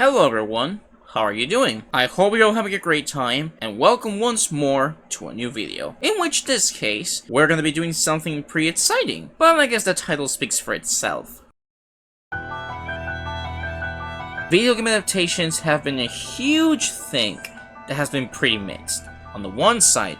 Hello everyone, how are you doing? I hope you're all having a great time, and welcome once more to a new video. In which this case, we're gonna be doing something pretty exciting, but I guess the title speaks for itself. Video game adaptations have been a huge thing that has been pretty mixed. On the one side,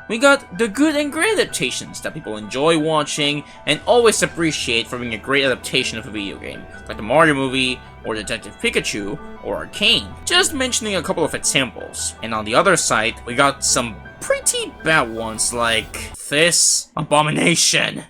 we got the good and great adaptations that people enjoy watching and always appreciate for being a great adaptation of a video game, like the Mario movie, or Detective Pikachu, or Arcane, just mentioning a couple of examples. And on the other side, we got some pretty bad ones like this abomination.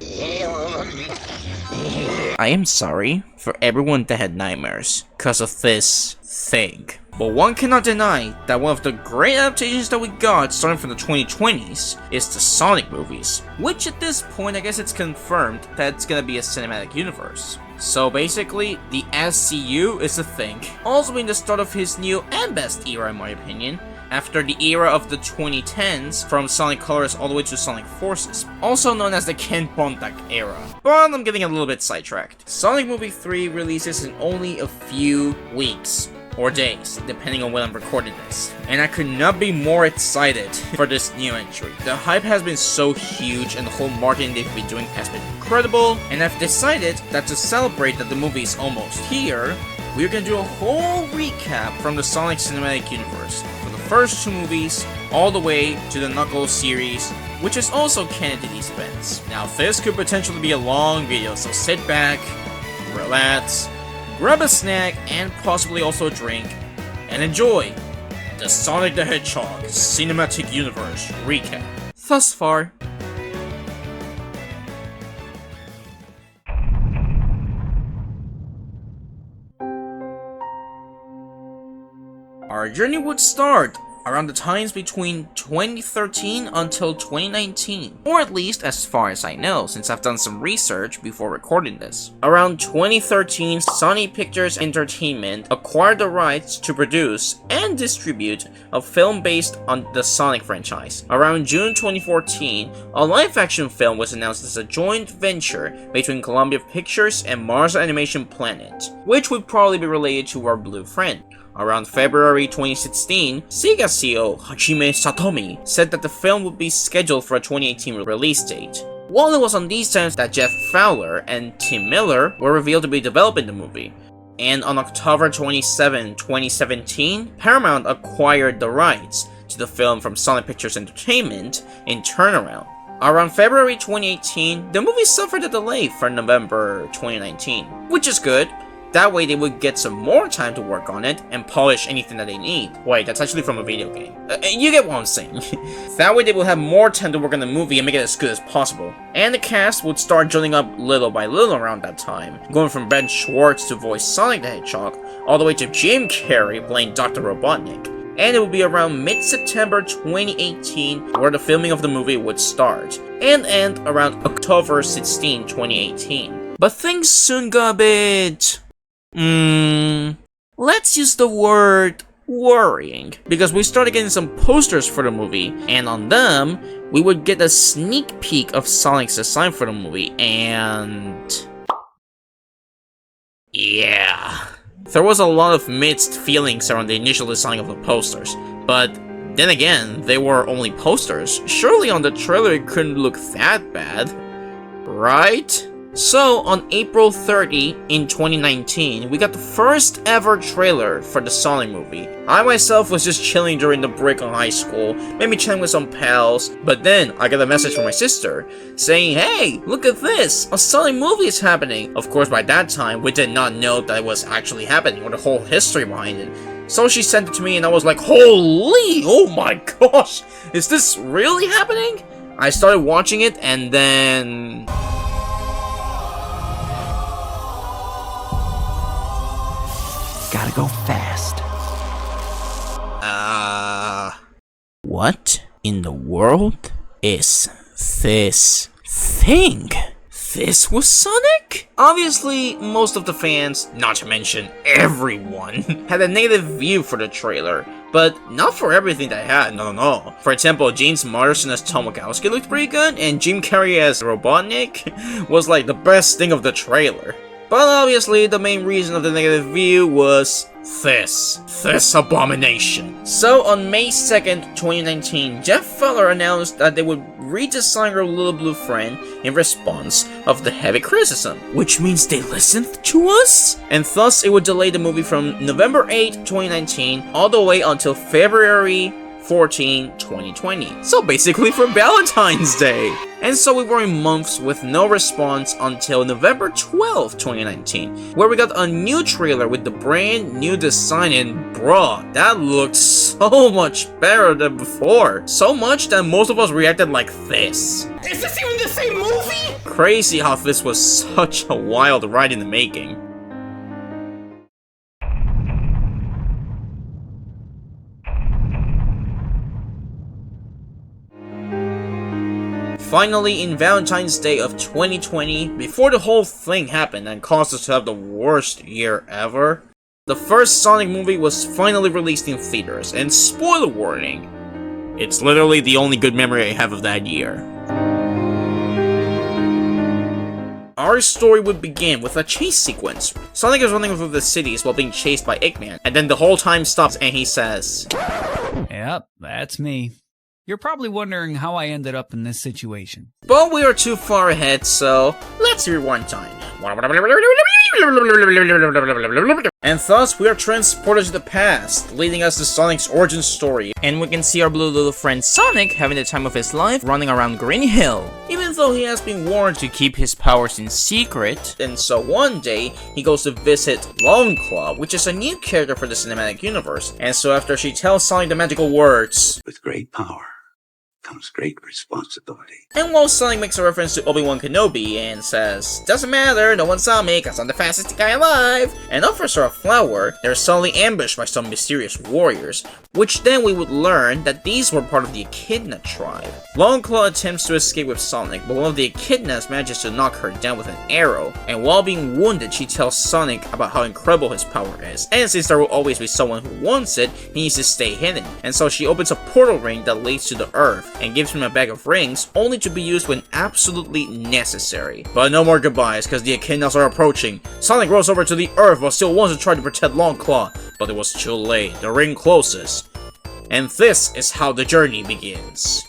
I am sorry for everyone that had nightmares because of this thing. But one cannot deny that one of the great adaptations that we got starting from the 2020s is the Sonic movies, which at this point I guess it's confirmed that it's gonna be a cinematic universe. So basically, the SCU is a thing, also being the start of his new and best era in my opinion, after the era of the 2010s, from Sonic Colors all the way to Sonic Forces, also known as the Ken Pontac era. But I'm getting a little bit sidetracked. Sonic Movie 3 releases in only a few weeks, or days, depending on when I'm recording this. And I could not be more excited for this new entry. The hype has been so huge and the whole marketing they've been doing has been incredible, and I've decided that to celebrate that the movie is almost here, we're gonna do a whole recap from the Sonic Cinematic Universe, from the first two movies, all the way to the Knuckles series, which is also canon to these events. Now this could potentially be a long video, so sit back, relax, grab a snack, and possibly also a drink, and enjoy the Sonic the Hedgehog Cinematic Universe recap. Thus far, our journey would start around the times between 2013 until 2019, or at least as far as I know, since I've done some research before recording this. Around 2013, Sony Pictures Entertainment acquired the rights to produce and distribute a film based on the Sonic franchise. Around June 2014, a live-action film was announced as a joint venture between Columbia Pictures and Mars Animation Planet, which would probably be related to our blue friend. Around February 2016, Sega CEO Hajime Satomi said that the film would be scheduled for a 2018 release date. While it was on these times that Jeff Fowler and Tim Miller were revealed to be developing the movie. And on October 27, 2017, Paramount acquired the rights to the film from Sonic Pictures Entertainment in turnaround. Around February 2018, the movie suffered a delay for November 2019, which is good. That way they would get some more time to work on it and polish anything that they need. Wait, that's actually from a video game. You get what I'm saying. That way they will have more time to work on the movie and make it as good as possible. And the cast would start joining up little by little around that time, going from Ben Schwartz to voice Sonic the Hedgehog, all the way to Jim Carrey playing Dr. Robotnik. And it would be around mid-September 2018 where the filming of the movie would start, and end around October 16, 2018. But things soon got a bit... let's use the word worrying, because we started getting some posters for the movie, and on them, we would get a sneak peek of Sonic's design for the movie, and... yeah. There was a lot of mixed feelings around the initial design of the posters, but then again, they were only posters. Surely on the trailer it couldn't look that bad, right? So, on April 30 in 2019, we got the first ever trailer for the Sonic movie. I myself was just chilling during the break on high school, maybe chatting with some pals, but then I got a message from my sister saying, "Hey, look at this! A Sonic movie is happening!" Of course, by that time, we did not know that it was actually happening or the whole history behind it. So she sent it to me and I was like, holy! Oh my gosh! Is this really happening? I started watching it and then... gotta go fast. What in the world is this thing? This was Sonic? Obviously, most of the fans, not to mention everyone, had a negative view for the trailer, but not for everything they had, no. For example, James Marsden as Tom Wachowski looked pretty good, and Jim Carrey as Robotnik was like the best thing of the trailer. But obviously, the main reason of the negative view was This abomination. So on May 2nd, 2019, Jeff Feller announced that they would redesign our little blue friend in response of the heavy criticism, which means they listened to us? And thus it would delay the movie from November 8, 2019 all the way until February 14, 2020. So basically for Valentine's Day. And so we were in months with no response until November 12, 2019, where we got a new trailer with the brand new design, and bruh, that looked so much better than before. So much that most of us reacted like this. Is this even the same movie? Crazy how this was such a wild ride in the making. Finally, in Valentine's Day of 2020, before the whole thing happened and caused us to have the worst year ever, the first Sonic movie was finally released in theaters, and spoiler warning, it's literally the only good memory I have of that year. Our story would begin with a chase sequence. Sonic is running through the cities while being chased by Eggman, and then the whole time stops and he says, "Yep, that's me. You're probably wondering how I ended up in this situation." But we are too far ahead, so let's rewind time. And thus, we are transported to the past, leading us to Sonic's origin story. And we can see our blue little friend Sonic having the time of his life running around Green Hill. Even though he has been warned to keep his powers in secret. And so one day, he goes to visit Longclaw, which is a new character for the cinematic universe. And so after she tells Sonic the magical words, "With great power comes great responsibility." And while Sonic makes a reference to Obi-Wan Kenobi and says, "Doesn't matter, no one saw me cause I'm the fastest guy alive," and offers her a flower, they're suddenly ambushed by some mysterious warriors, which then we would learn that these were part of the Echidna tribe. Longclaw attempts to escape with Sonic, but one of the Echidnas manages to knock her down with an arrow, and while being wounded, she tells Sonic about how incredible his power is, and since there will always be someone who wants it, he needs to stay hidden, and so she opens a portal ring that leads to the Earth, and gives him a bag of rings, only to be used when absolutely necessary. But no more goodbyes, because the Echidnas are approaching. Sonic rolls over to the Earth while still wants to try to protect Longclaw, but it was too late. The ring closes. And this is how the journey begins.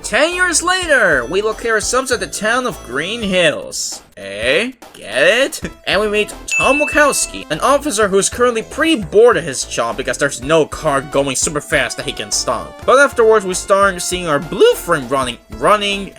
"10 years later, we locate ourselves at the town of Green Hills." Eh? Get it? And we meet Tom Wachowski, an officer who's currently pretty bored at his job because there's no car going super fast that he can stop. But afterwards, we start seeing our blue friend running,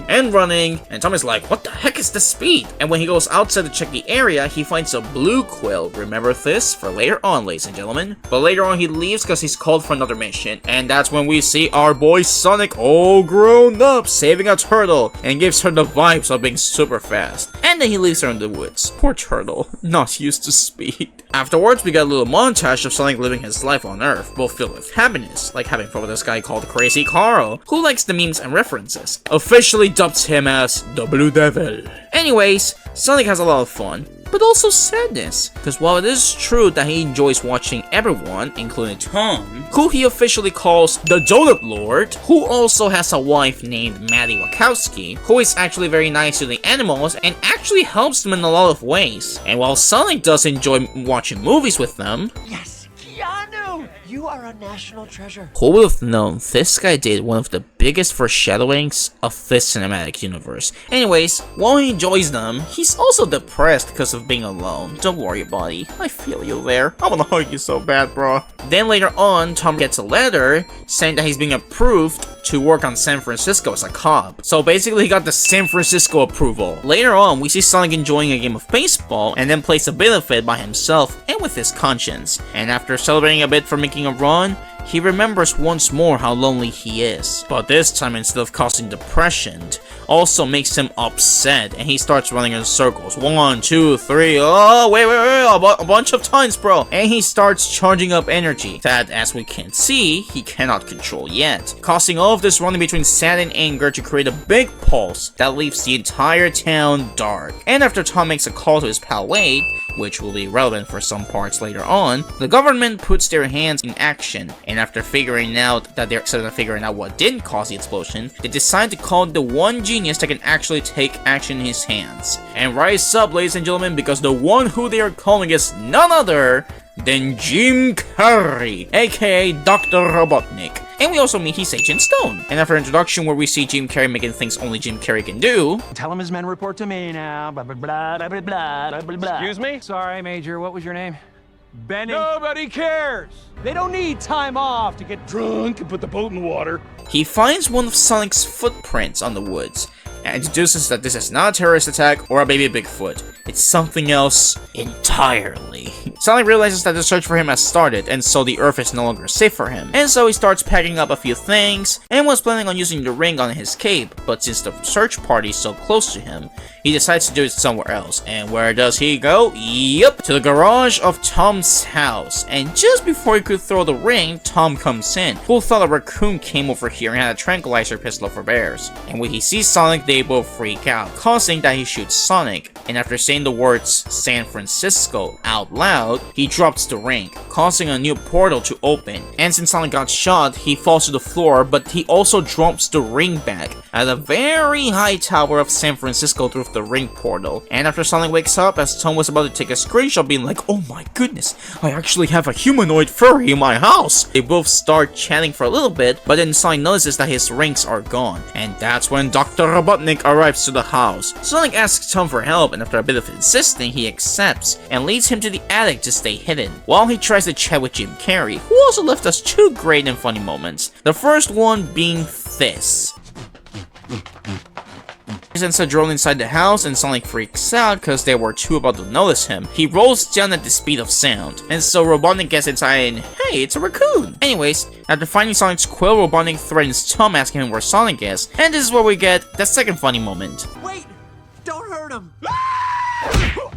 and Tom is like, "What the heck is the speed?" And when he goes outside to check the area, he finds a blue quill. Remember this for later on, ladies and gentlemen. But later on, he leaves because he's called for another mission, and that's when we see our boy Sonic all grown up, saving a turtle, and gives her the vibes of being super fast. And then he leaves her in the woods. Poor turtle, not used to speed. Afterwards, we got a little montage of Sonic living his life on Earth, both filled with happiness, like having fun with this guy called Crazy Carl, who likes the memes and references, officially dubs him as the Blue Devil. Anyways, Sonic has a lot of fun, but also sadness, because while it is true that he enjoys watching everyone, including Tom, who he officially calls the Donut Lord, who also has a wife named Maddie Wachowski, who is actually very nice to the animals and actually helps them in a lot of ways. And while Sonic does enjoy watching movies with them, Yes, Keanu! You are a national treasure. who would have known this guy did one of the biggest foreshadowings of this cinematic universe. Anyways, while he enjoys them, he's also depressed because of being alone. Don't worry, buddy. I feel you there. I wanna hug you so bad, bro. Then later on, Tom gets a letter saying that he's being approved to work on San Francisco as a cop. So basically, he got the San Francisco approval. Later on, we see Sonic enjoying a game of baseball and then plays a benefit by himself and with his conscience. And after celebrating a bit for making a run, he remembers once more how lonely he is. But this time, instead of causing depression, also makes him upset, and he starts running in circles. 1, 2, 3, oh, wait, a bunch of times, bro. And he starts charging up energy that, as we can see, he cannot control yet, causing all of this running between sad and anger to create a big pulse that leaves the entire town dark. And after Tom makes a call to his pal Wade, which will be relevant for some parts later on, the government puts their hands in action, and after figuring out what didn't cause the explosion, they decide to call the one genius that can actually take action in his hands. And rise up, ladies and gentlemen, because the one who they are calling is none other than Jim Carrey, aka Dr. Robotnik. And we also meet his Agent Stone. And after introduction where we see Jim Carrey making things only Jim Carrey can do, Tell him his men report to me now. Blah, blah, blah, blah, blah, blah, blah, blah. Excuse me? Sorry, Major, what was your name? Benny. Nobody cares. They don't need time off to get drunk and put the boat in the water. he finds one of Sonic's footprints on the woods, and introduces that this is not a terrorist attack or a baby Bigfoot. It's something else entirely. Sonic realizes that the search for him has started, and so the Earth is no longer safe for him. And so he starts packing up a few things, and was planning on using the ring on his cape, but since the search party is so close to him, he decides to do it somewhere else. And where does he go? Yep, to the garage of Tom's house. And just before he could throw the ring, Tom comes in, who thought a raccoon came over here and had a tranquilizer pistol for bears. And when he sees Sonic, they both freak out, causing that he shoots Sonic. And after saying the words San Francisco out loud, he drops the ring, causing a new portal to open. And since Sonic got shot, he falls to the floor, but he also drops the ring back at a very high tower of San Francisco through the ring portal. And after Sonic wakes up, as Tom was about to take a screenshot being like, oh my goodness, I actually have a humanoid furry in my house. They both start chatting for a little bit, but then Sonic notices that his rings are gone. And that's when Dr. Robotnik arrives to the house. Sonic asks Tom for help, and after a bit of insisting, he accepts and leads him to the attic to stay hidden, while he tries to chat with Jim Carrey, who also left us two great and funny moments. The first one being this. He's inside drone inside the house, and Sonic freaks out because they were too about to notice him. He rolls down at the speed of sound, and so Robotnik gets inside and hey, it's a raccoon! Anyways, after finding Sonic's quill, Robotnik threatens Tom, asking him where Sonic is, and this is where we get the second funny moment. Wait! Don't hurt him!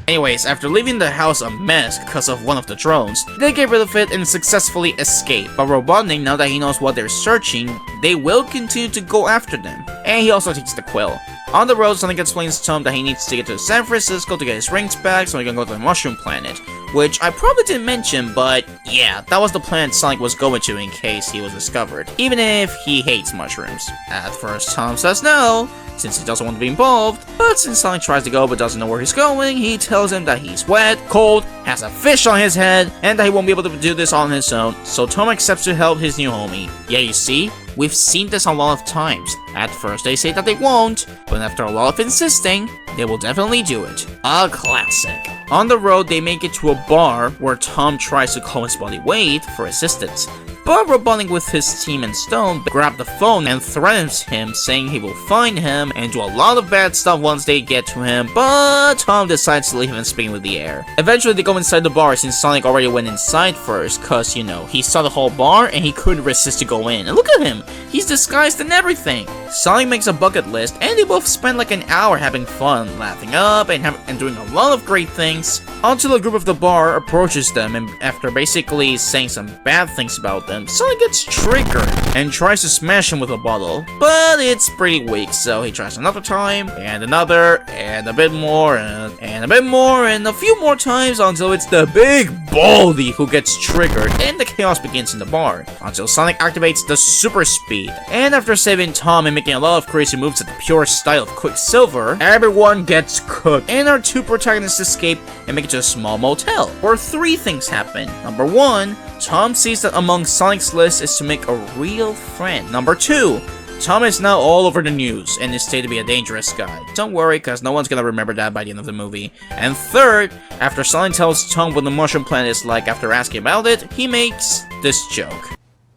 Anyways, after leaving the house a mess because of one of the drones, they get rid of it and successfully escape. But Robotnik, now that he knows what they're searching, they will continue to go after them. And he also takes the quill. On the road, Sonic explains to Tom that he needs to get to San Francisco to get his rings back so he can go to the Mushroom Planet. Which I probably didn't mention, but yeah, that was the planet Sonic was going to in case he was discovered. Even if he hates mushrooms. At first, Tom says no, since he doesn't want to be involved, but since Sonic tries to go but doesn't know where he's going, he tells him that he's wet, cold, has a fish on his head, and that he won't be able to do this on his own, so Tom accepts to help his new homie. Yeah, you see? We've seen this a lot of times. At first they say that they won't, but after a lot of insisting, they will definitely do it. A classic. On the road, they make it to a bar where Tom tries to call his buddy Wade for assistance. But Robotnik with his team and Stone grab the phone and threatens him, saying he will find him and do a lot of bad stuff once they get to him, but Tom decides to leave him spinning with the air. Eventually they go inside the bar since Sonic already went inside first, cause you know, he saw the whole bar and he couldn't resist to go in. And look at him! He's disguised and everything! Sonic makes a bucket list and they both spend like an hour having fun, laughing up and doing a lot of great things, until a group of the bar approaches them, and after basically saying some bad things about them, Sonic gets triggered and tries to smash him with a bottle, but it's pretty weak, so he tries another time, and another, and a bit more, and a bit more, and a few more times until it's the big Baldy who gets triggered, and the chaos begins in the bar, until Sonic activates the super speed. And after saving Tom and making a lot of crazy moves at the pure style of Quicksilver, everyone gets cooked, and our two protagonists escape and make it to a small motel, where three things happen. Number one, Tom sees that among Sonic's list is to make a real friend. Number two, Tom is now all over the news and is stated to be a dangerous guy. Don't worry, cause no one's gonna remember that by the end of the movie. And third, after Sonic tells Tom what the Mushroom Planet is like after asking about it, he makes this joke.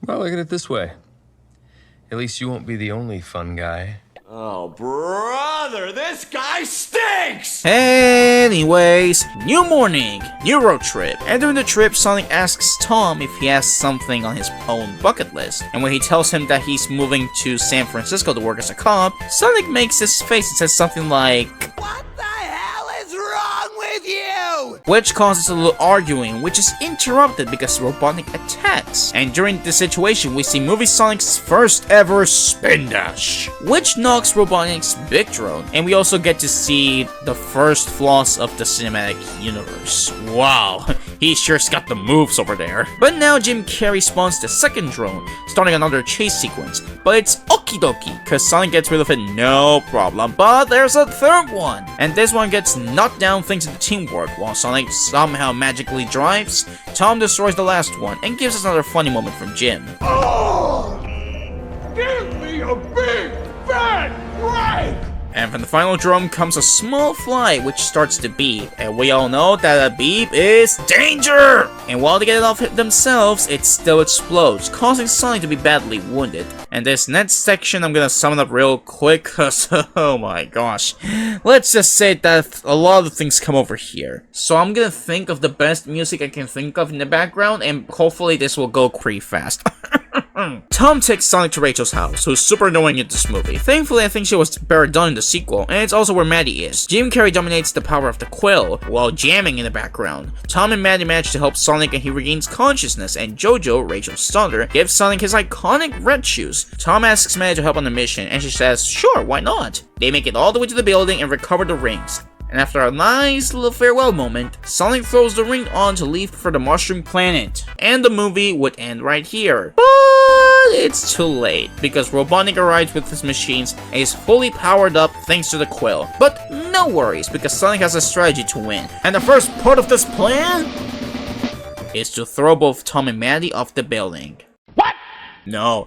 Well, look at it this way. At least you won't be the only fun guy. Oh, brother, this guy stinks! Anyways, new morning, new road trip, and during the trip, Sonic asks Tom if he has something on his own bucket list, and when he tells him that he's moving to San Francisco to work as a cop, Sonic makes his face and says something like, What the hell is wrong with you? which causes a little arguing, which is interrupted because Robotnik attacks. And during this situation, we see Movie Sonic's first ever spin dash, which knocks Robotnik's big drone, and we also get to see the first flaws of the cinematic universe. Wow, he sure's got the moves over there. But now Jim Carrey spawns the second drone, starting another chase sequence, but it's okie dokie, cause Sonic gets rid of it no problem. But there's a third one, and this one gets knocked down thanks to the teamwork. While Sonic somehow magically drives, Tom destroys the last one and gives us another funny moment from Jim. Oh! Give me a big fat break! And from the final drum comes a small fly which starts to beep, and we all know that a beep is danger! And while they get it off themselves, it still explodes, causing Sonic to be badly wounded. And this next section I'm gonna sum it up real quick, cause oh my gosh. Let's just say that a lot of things come over here. So I'm gonna think of the best music I can think of in the background, and hopefully this will go pretty fast. Tom takes Sonic to Rachel's house, who's super annoying in this movie. Thankfully, I think she was better done in the sequel, and it's also where Maddie is. Jim Carrey dominates the power of the quill, while jamming in the background. Tom and Maddie manage to help Sonic and he regains consciousness, and Jojo, Rachel's daughter, gives Sonic his iconic red shoes. Tom asks Maddie to help on the mission, and she says, sure, why not? They make it all the way to the building and recover the rings. And after a nice little farewell moment, Sonic throws the ring on to leave for the Mushroom Planet. And the movie would end right here. But it's too late, because Robotnik arrives with his machines and is fully powered up thanks to the quill. But no worries, because Sonic has a strategy to win. And the first part of this plan is to throw both Tom and Maddie off the building. No,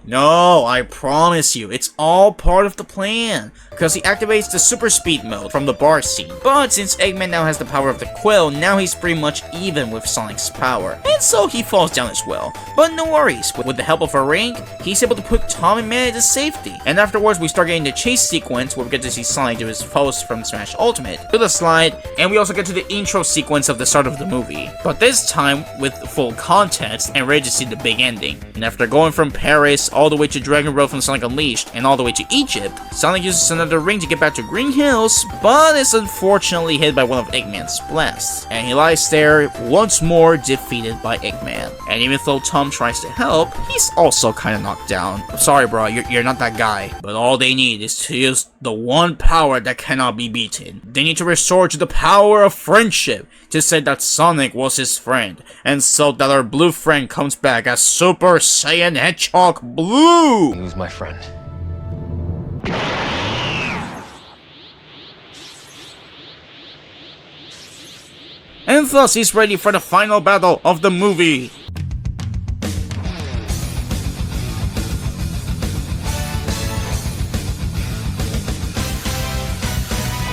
I promise you, it's all part of the plan, because he activates the super speed mode from the bar scene. But since Eggman now has the power of the quill, now he's pretty much even with Sonic's power, and so he falls down as well. But no worries, with the help of a ring, he's able to put Tom and Maddie to safety. And afterwards, we start getting the chase sequence where we get to see Sonic do his pose from Smash Ultimate, do the slide, and we also get to the intro sequence of the start of the movie. But this time, with full context, and ready to see the big ending. And after going from Paris all the way to Dragon Road from Sonic Unleashed, and all the way to Egypt, Sonic uses another ring to get back to Green Hills, but is unfortunately hit by one of Eggman's blasts. And he lies there, once more defeated by Eggman. And even though Tom tries to help, he's also kinda knocked down. I'm sorry bro, you're not that guy. But all they need is to use the one power that cannot be beaten. They need to resort to the power of friendship, to say that Sonic was his friend, and so that our blue friend comes back as Super Saiyan Hedgehog Blue! Lose my friend. And thus he's ready for the final battle of the movie.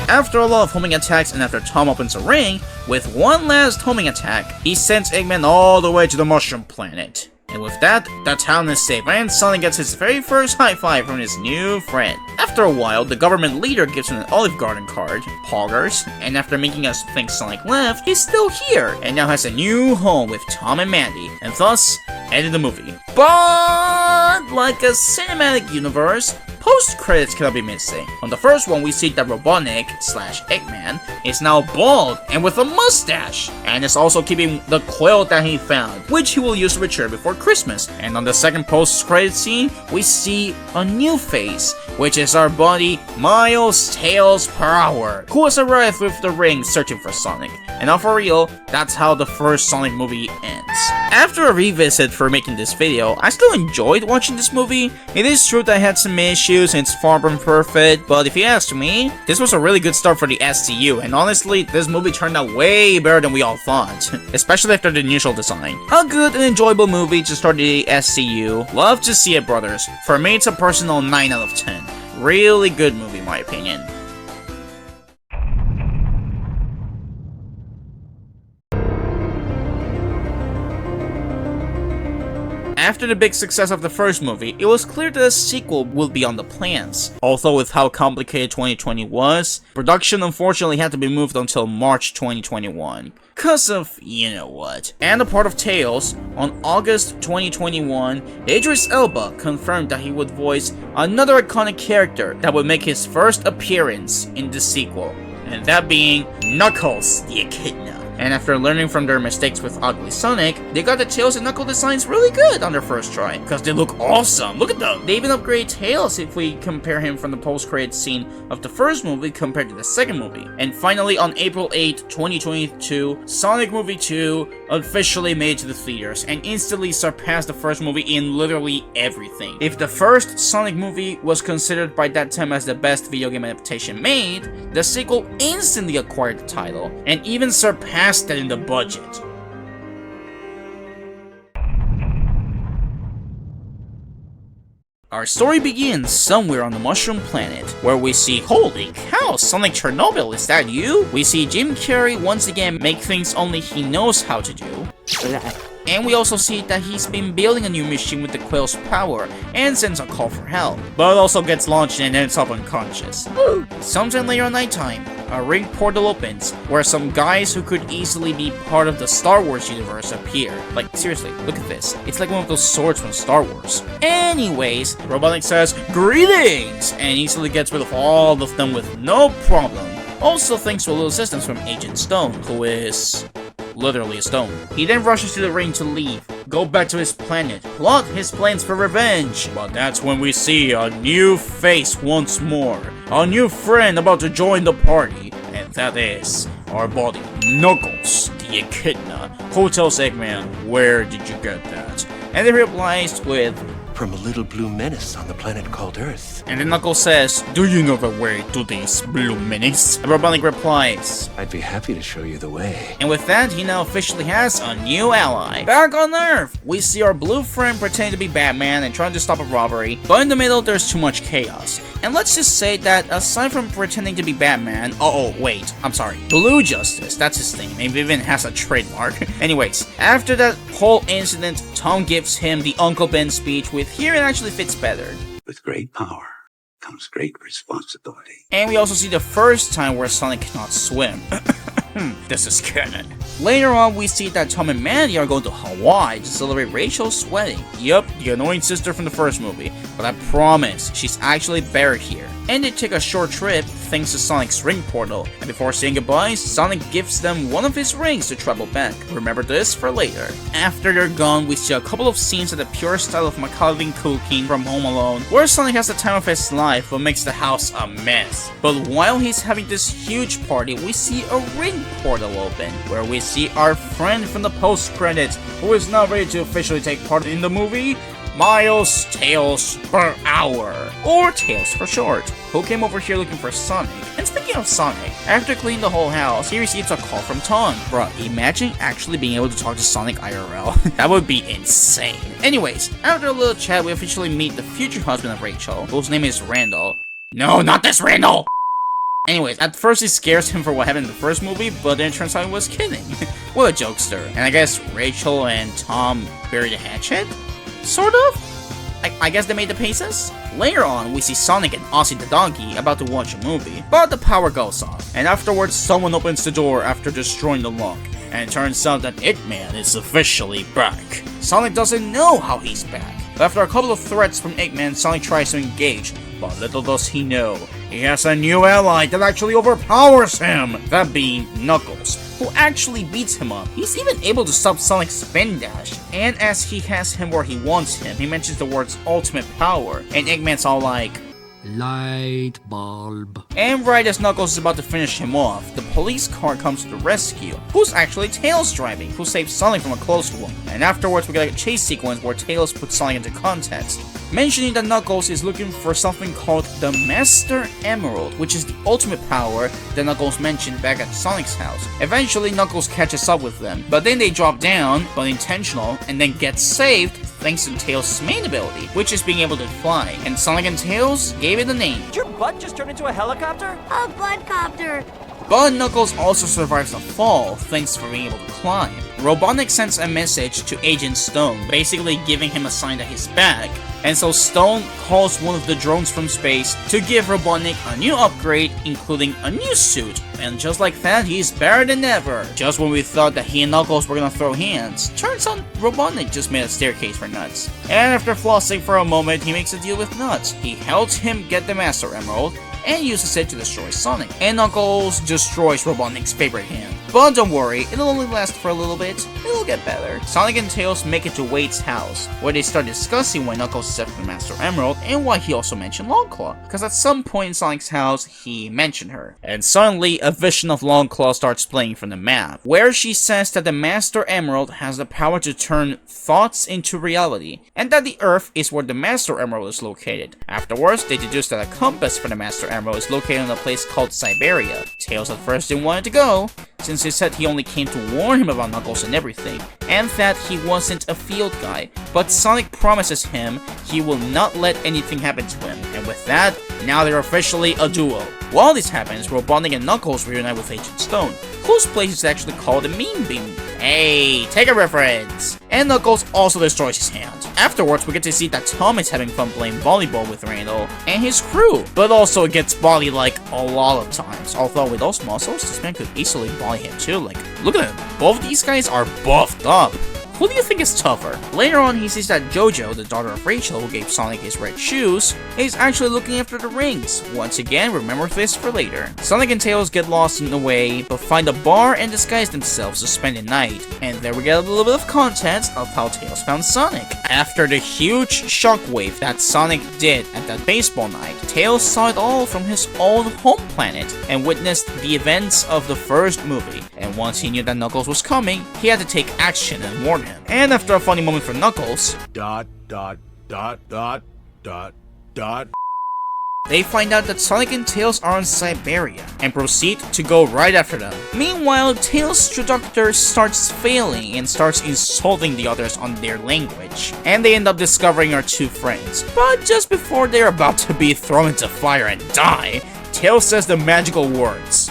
After a lot of homing attacks and after Tom opens a ring, with one last homing attack, he sends Eggman all the way to the Mushroom Planet. And with that, the town is safe, and Sonic gets his very first high five from his new friend. After a while, the government leader gives him an Olive Garden card, Poggers, and after making us think Sonic left, he's still here, and now has a new home with Tom and Mandy, and thus, ended the movie. But, like a cinematic universe, post-credits cannot be missing. On the first one, we see that Robotnik/Eggman is now bald and with a mustache, and is also keeping the quill that he found, which he will use to return before Christmas. And on the second post-credit scene, we see a new face, which is our buddy Miles Tails per Hour, who has arrived with the ring searching for Sonic. And now for real, that's how the first Sonic movie ends. After a revisit for making this video, I still enjoyed watching this movie. It is true that I had some issues and it's far from perfect, but if you ask me, this was a really good start for the SCU, and honestly, this movie turned out way better than we all thought, especially after the initial design. A good and enjoyable movie to start the SCU. Love to see it, brothers. For me, it's a personal 9 out of 10. Really good movie, in my opinion. After the big success of the first movie, it was clear that a sequel would be on the plans. Although with how complicated 2020 was, production unfortunately had to be moved until March 2021. Cause of you know what. And a part of Tails, on August 2021, Idris Elba confirmed that he would voice another iconic character that would make his first appearance in the sequel. And that being Knuckles the Echidna. And after learning from their mistakes with Ugly Sonic, they got the Tails and Knuckles designs really good on their first try, because they look awesome. Look at them. They even upgrade Tails if we compare him from the post-credit scene of the first movie compared to the second movie. And finally, on April 8, 2022, Sonic Movie 2 officially made it to the theaters and instantly surpassed the first movie in literally everything. If the first Sonic movie was considered by that time as the best video game adaptation made, the sequel instantly acquired the title and even surpassed that in the budget. Our story begins somewhere on the Mushroom Planet, where we see, holy cow, Sonic Chernobyl, is that you? We see Jim Carrey once again make things only he knows how to do. And we also see that he's been building a new machine with the Quill's power and sends a call for help, but also gets launched and ends up unconscious. Sometime later at nighttime, a ring portal opens, where some guys who could easily be part of the Star Wars universe appear. Like, seriously, look at this. It's like one of those swords from Star Wars. Anyways, Robotnik says, "Greetings!" and easily gets rid of all of them with no problem. Also thanks to a little assistance from Agent Stone, who is literally a stone. He then rushes to the ring to leave, go back to his planet, plot his plans for revenge. But that's when we see a new face once more. A new friend about to join the party, and that is our buddy Knuckles, the Echidna, who tells Eggman, "Where did you get that?" And then he replies with, From a little blue menace on the planet called Earth. and then Knuckles says, "Do you know the way to this blue menace?" And Robotnik replies, I'd be happy to show you the way. and with that, he now officially has a new ally. Back on Earth, we see our blue friend pretending to be Batman and trying to stop a robbery, but in the middle there's too much chaos. And let's just say that aside from pretending to be Batman, Blue Justice, that's his name, maybe even has a trademark. Anyways, after that whole incident, Tom gives him the Uncle Ben speech with, "Here it actually fits better." With great power comes great responsibility. And we also see the first time where Sonic cannot swim. This is canon. Later on, we see that Tom and Mandy are going to Hawaii to celebrate Rachel's wedding. Yup, the annoying sister from the first movie, but I promise, she's actually buried here. And they take a short trip thanks to Sonic's ring portal, and before saying goodbye, Sonic gives them one of his rings to travel back. Remember this for later. After they're gone, we see a couple of scenes at the pure style of Macaulay Culkin from Home Alone, where Sonic has the time of his life but makes the house a mess. But while he's having this huge party, we see a ring portal open, where we see our friend from the post-credits, who is now ready to officially take part in the movie, Miles Tails per Hour, or Tails for short, who came over here looking for Sonic. And speaking of Sonic, after cleaning the whole house, he receives a call from Tom. Bruh, imagine actually being able to talk to Sonic IRL. That would be insane. Anyways, after a little chat, we officially meet the future husband of Rachel, whose name is Randall. No, not this Randall! Anyways, at first he scares him for what happened in the first movie, but then it turns out he was kidding. What a jokester. And I guess Rachel and Tom buried a hatchet? Sort of? I guess they made the pieces? Later on, we see Sonic and Ozzy the donkey about to watch a movie, but the power goes off, and afterwards someone opens the door after destroying the lock, and it turns out that Eggman is officially back. Sonic doesn't know how he's back. After a couple of threats from Eggman, Sonic tries to engage, but little does he know, he has a new ally that actually overpowers him, that being Knuckles, who actually beats him up. He's even able to stop Sonic's spin dash, and as he has him where he wants him, he mentions the words ultimate power, and Eggman's all like, Light bulb. and right as Knuckles is about to finish him off, the police car comes to the rescue, who's actually Tails driving, who saves Sonic from a close one. And afterwards we get a chase sequence where Tails puts Sonic into context, mentioning that Knuckles is looking for something called the Master Emerald, which is the ultimate power that Knuckles mentioned back at Sonic's house. Eventually Knuckles catches up with them, but then they drop down, but intentional, and then get saved thanks to Tails' main ability, which is being able to fly, and Sonic and Tails gave it a name. Did your butt just turn into a helicopter? A budcopter. But Knuckles also survives the fall thanks for being able to climb. Robotnik sends a message to Agent Stone, basically giving him a sign that he's back, and so Stone calls one of the drones from space to give Robotnik a new upgrade, including a new suit, and just like that, he's better than ever. Just when we thought that he and Knuckles were gonna throw hands, turns out Robotnik just made a staircase for Nuts. And after flossing for a moment, he makes a deal with Nuts. He helps him get the Master Emerald, and uses it to destroy Sonic. And Knuckles destroys Robotnik's favorite hand. But don't worry, it'll only last for a little bit. It'll get better. Sonic and Tails make it to Wade's house, where they start discussing why Knuckles is after the Master Emerald and why he also mentioned Longclaw, because at some point in Sonic's house, he mentioned her. And suddenly, a vision of Longclaw starts playing from the map, where she says that the Master Emerald has the power to turn thoughts into reality, and that the Earth is where the Master Emerald is located. Afterwards, they deduce that a compass for the Master Emerald is located in a place called Siberia. Tails at first didn't want it to go, since he said he only came to warn him about Knuckles and everything, and that he wasn't a field guy, but Sonic promises him he will not let anything happen to him, and with that, now they're officially a duo. While this happens, Robotnik and Knuckles reunite with Agent Stone, whose place is actually called the Mean Beam. Hey, take a reference! And Knuckles also destroys his hand. Afterwards, we get to see that Tom is having fun playing volleyball with Randall and his crew, but also gets bodied like a lot of times. Although with those muscles, this man could easily body him too. Like, look at him. Both these guys are buffed up. Who do you think is tougher? Later on, he sees that JoJo, the daughter of Rachel who gave Sonic his red shoes, is actually looking after the rings. Once again, remember this for later. Sonic and Tails get lost in the way, but find a bar and disguise themselves to spend the night. And there we get a little bit of context of how Tails found Sonic. After the huge shockwave that Sonic did at that baseball night, Tails saw it all from his own home planet and witnessed the events of the first movie. And once he knew that Knuckles was coming, he had to take action and warn him. And after a funny moment for Knuckles, they find out that Sonic and Tails are in Siberia and proceed to go right after them. Meanwhile, Tails' traductor starts failing and starts insulting the others on their language, and they end up discovering our two friends. But just before they're about to be thrown into fire and die, Tails says the magical words.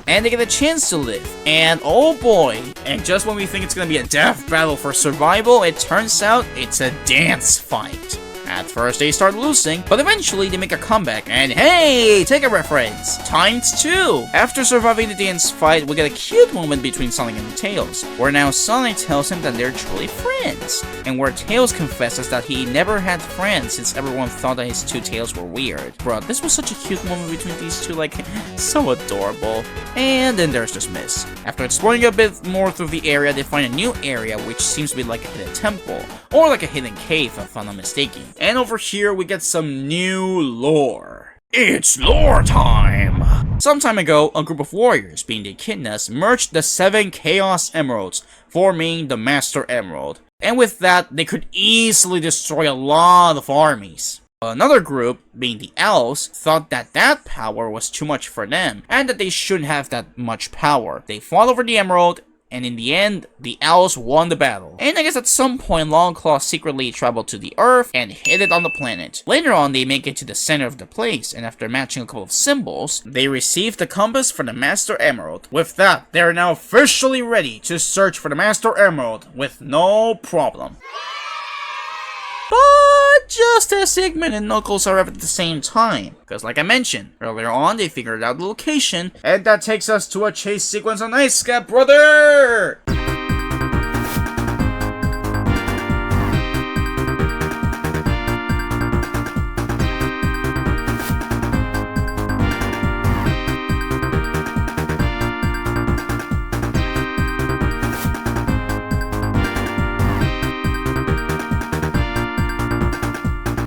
And they get a chance to live, and oh boy, and just when we think it's gonna be a death battle for survival, it turns out it's a dance fight. At first they start losing, but eventually they make a comeback, and hey, take a reference, ×2! After surviving the dance fight, we get a cute moment between Sonic and Tails, where now Sonic tells him that they're truly friends, and where Tails confesses that he never had friends since everyone thought that his two tails were weird. Bro, this was such a cute moment between these two, like, so adorable. And then there's this miss. After exploring a bit more through the area, they find a new area which seems to be like a hidden temple, or like a hidden cave if I'm not mistaken. And over here we get some new lore. It's lore time! Some time ago, a group of warriors, being the Echidnas, merged the 7 Chaos Emeralds, forming the Master Emerald. And with that, they could easily destroy a lot of armies. Another group, being the Owls, thought that that power was too much for them, and that they shouldn't have that much power. They fought over the Emerald, and in the end, the Owls won the battle. And I guess at some point, Longclaw secretly traveled to the Earth and hid it on the planet. Later on, they make it to the center of the place, and after matching a couple of symbols, they receive the compass for the Master Emerald. With that, they are now officially ready to search for the Master Emerald with no problem. But just as Eggman and Knuckles arrive at the same time, because like I mentioned, earlier on they figured out the location, and that takes us to a chase sequence on Ice Cap, brother!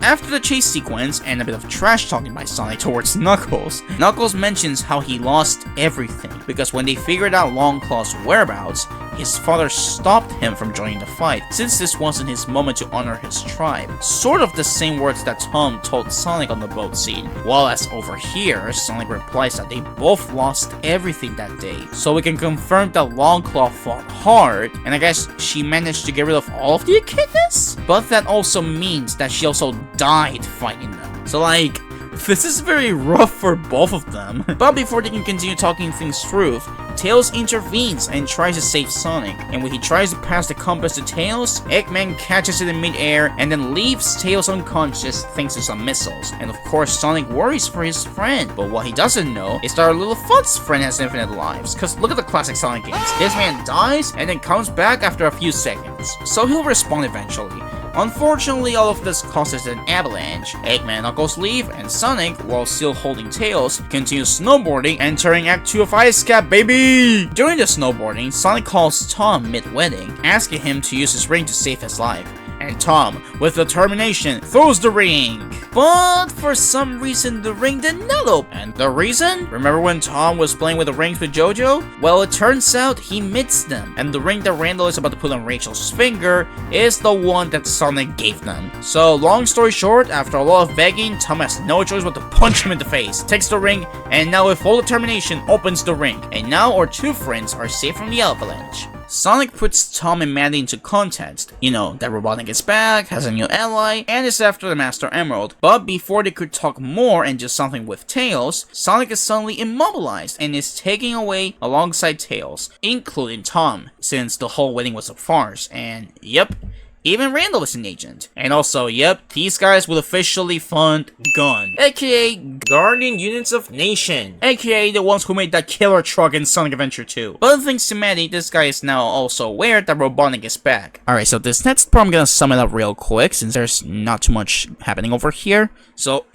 After the chase sequence and a bit of trash talking by Sonic towards Knuckles, Knuckles mentions how he lost everything because when they figured out Longclaw's whereabouts, his father stopped him from joining the fight since this wasn't his moment to honor his tribe. Sort of the same words that Tom told Sonic on the boat scene. While as over here, Sonic replies that they both lost everything that day. So we can confirm that Longclaw fought hard, and I guess she managed to get rid of all of the Echidnas? But that also means that she also died fighting them. So like, this is very rough for both of them. But before they can continue talking things through, Tails intervenes and tries to save Sonic. And when he tries to pass the compass to Tails, Eggman catches it in midair and then leaves Tails unconscious thanks to some missiles. And of course, Sonic worries for his friend. But what he doesn't know is that our little Futz friend has infinite lives. Cause look at the classic Sonic games. This man dies and then comes back after a few seconds. So he'll respawn eventually. Unfortunately, all of this causes an avalanche. Eggman and Knuckles leave, and Sonic, while still holding Tails, continues snowboarding, entering Act 2 of Ice Cap, baby! During the snowboarding, Sonic calls Tom mid-wedding, asking him to use his ring to save his life. And Tom, with determination, throws the ring. But for some reason, the ring did not open. And the reason? Remember when Tom was playing with the rings with JoJo? Well, it turns out he missed them. And the ring that Randall is about to put on Rachel's finger is the one that Sonic gave them. So, long story short, after a lot of begging, Tom has no choice but to punch him in the face, takes the ring, and now with full determination, opens the ring. And now our two friends are safe from the avalanche. Sonic puts Tom and Maddie into context. You know, that Robotnik is back, has a new ally, and is after the Master Emerald. But before they could talk more and do something with Tails, Sonic is suddenly immobilized and is taken away alongside Tails, including Tom, since the whole wedding was a farce, and yep, even Randall is an agent. And also, yep, these guys will officially fund GUN, aka Guardian Units of Nation, aka the ones who made that killer truck in Sonic Adventure 2. But thanks to Maddie, this guy is now also aware that Robotnik is back. Alright, so this next part I'm gonna sum it up real quick since there's not too much happening over here. So,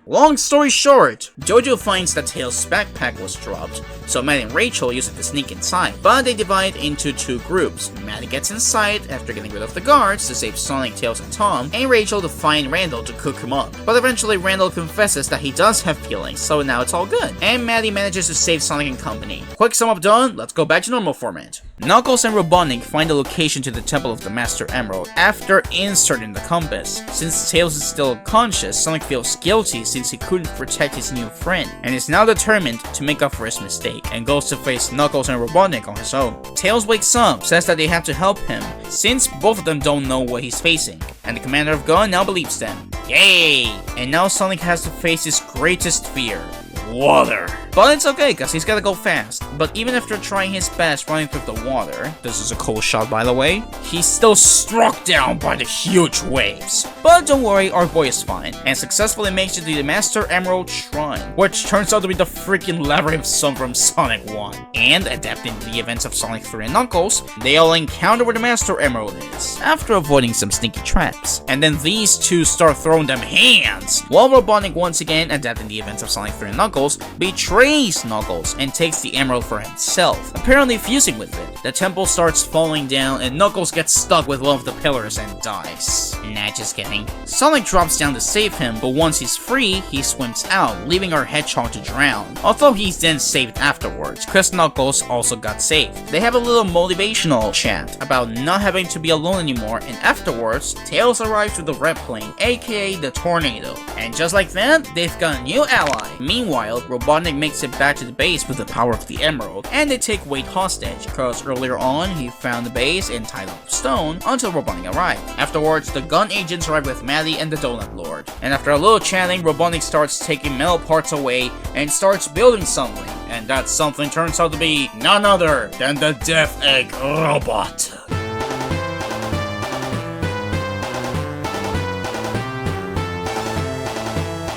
long story short, JoJo finds that Tails' backpack was dropped, so Maddie and Rachel use it to sneak inside, but they divide into two groups. Maddie gets inside after getting rid of the guards to save Sonic, Tails, and Tom, and Rachel to find Randall to cook him up. But eventually Randall confesses that he does have feelings, so now it's all good. And Maddie manages to save Sonic and company. Quick sum up done, let's go back to normal format. Knuckles and Robotnik find the location to the Temple of the Master Emerald after inserting the compass. Since Tails is still conscious, Sonic feels guilty since he couldn't protect his new friend, and is now determined to make up for his mistake, and goes to face Knuckles and Robotnik on his own. Tails wakes up, says that they have to help him, since both of them don't know what he's facing, and the commander of GUN now believes them. Yay! And now Sonic has to face his greatest fear. Water. But it's okay, cause he's gotta go fast. But even after trying his best running through the water, this is a cool shot by the way, he's still struck down by the huge waves. But don't worry, our boy is fine, and successfully makes it to the Master Emerald Shrine, which turns out to be the freaking labyrinth song from Sonic 1. And adapting the events of Sonic 3 and Knuckles, they all encounter where the Master Emerald is, after avoiding some sneaky traps. And then these two start throwing them hands, while Robotnik once again, adapting the events of Sonic 3 and Knuckles, betrays Knuckles and takes the emerald for himself, apparently fusing with it. The temple starts falling down and Knuckles gets stuck with one of the pillars and dies. Nah, just kidding. Sonic drops down to save him, but once he's free, he swims out, leaving our Hedgehog to drown. Although he's then saved afterwards, cause Knuckles also got saved. They have a little motivational chat about not having to be alone anymore, and afterwards, Tails arrives with the red plane, aka the Tornado. And just like that, they've got a new ally. Meanwhile, Robotnik makes it back to the base with the power of the emerald, and they take Wade hostage, cause earlier on he found the base in Title of Stone until Robotnik arrived. Afterwards, the GUN agents arrive with Maddie and the Donut Lord, and after a little chatting, Robotnik starts taking metal parts away and starts building something, and that something turns out to be none other than the Death Egg Robot.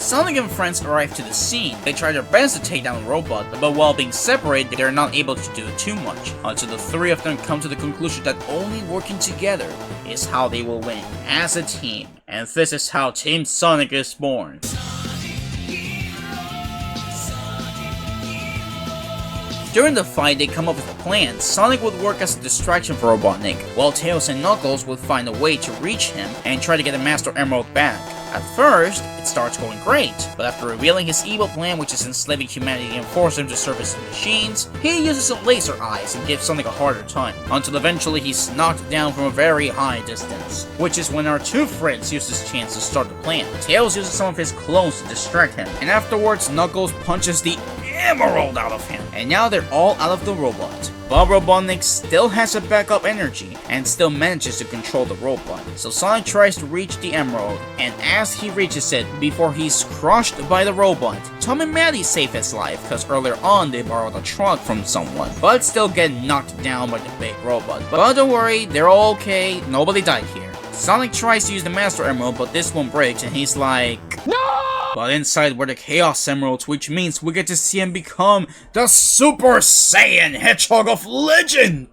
Sonic and friends arrive to the scene. They try their best to take down the robot, but while being separated, they're not able to do too much, until the three of them come to the conclusion that only working together is how they will win, as a team. And this is how Team Sonic is born. During the fight, they come up with a plan. Sonic would work as a distraction for Robotnik, while Tails and Knuckles would find a way to reach him and try to get the Master Emerald back. At first, it starts going great, but after revealing his evil plan, which is enslaving humanity and forcing them to serve as machines, he uses some laser eyes and gives Sonic a harder time, until eventually he's knocked down from a very high distance, which is when our two friends use this chance to start the plan. Tails uses some of his clones to distract him, and afterwards Knuckles punches the emerald out of him, and now they're all out of the robot. But Robotnik still has a backup energy, and still manages to control the robot. So Sonic tries to reach the emerald, and as he reaches it, before he's crushed by the robot, Tom and Maddie save his life, cause earlier on they borrowed a truck from someone, but still get knocked down by the big robot. But don't worry, they're all okay, nobody died here. Sonic tries to use the Master Emerald, but this one breaks, and he's like, no! But inside were the Chaos Emeralds, which means we get to see him become the Super Saiyan Hedgehog of Legend!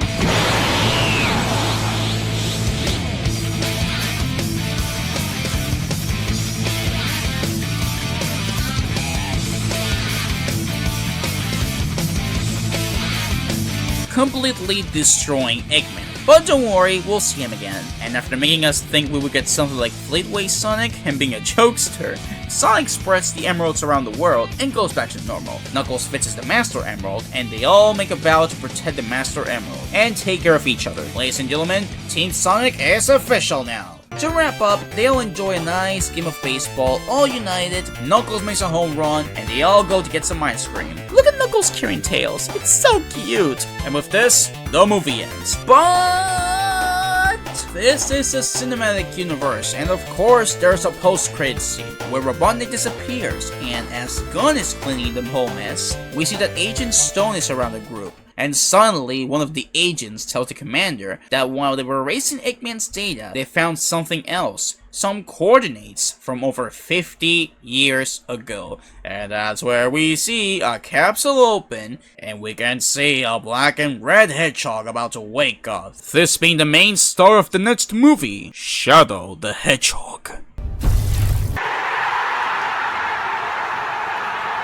completely destroying Eggman. But don't worry, we'll see him again. And after making us think we would get something like Fleetway Sonic and being a jokester, Sonic spreads the emeralds around the world and goes back to normal. Knuckles fixes the Master Emerald, and they all make a vow to protect the Master Emerald and take care of each other. Ladies and gentlemen, Team Sonic is official now. To wrap up, they all enjoy a nice game of baseball, all united. Knuckles makes a home run, and they all go to get some ice cream. Look at Knuckles carrying Tails, it's so cute. And with this, the movie ends. But this is a cinematic universe, and of course, there's a post-credit scene where Robotnik disappears, and as Gunn is cleaning the whole mess, we see that Agent Stone is around the group. And suddenly, one of the agents tells the commander that while they were erasing Eggman's data, they found something else. Some coordinates from over 50 years ago. And that's where we see a capsule open, and we can see a black and red hedgehog about to wake up. This being the main star of the next movie, Shadow the Hedgehog.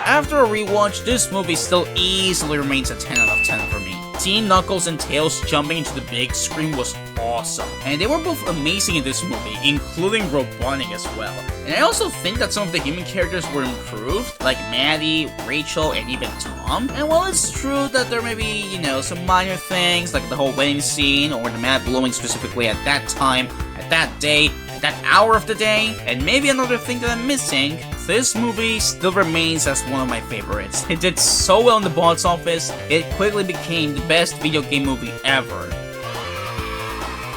After a rewatch, this movie still easily remains a 10 out of 10 for me. Seeing Knuckles and Tails jumping into the big screen was awesome, and they were both amazing in this movie, including Robotnik as well. And I also think that some of the human characters were improved, like Maddie, Rachel, and even Tom. And while it's true that there may be, some minor things, like the whole wedding scene, or the map blowing specifically at that time, at that day, that hour of the day, and maybe another thing that I'm missing, this movie still remains as one of my favorites. It did so well in the box office, it quickly became the best video game movie ever.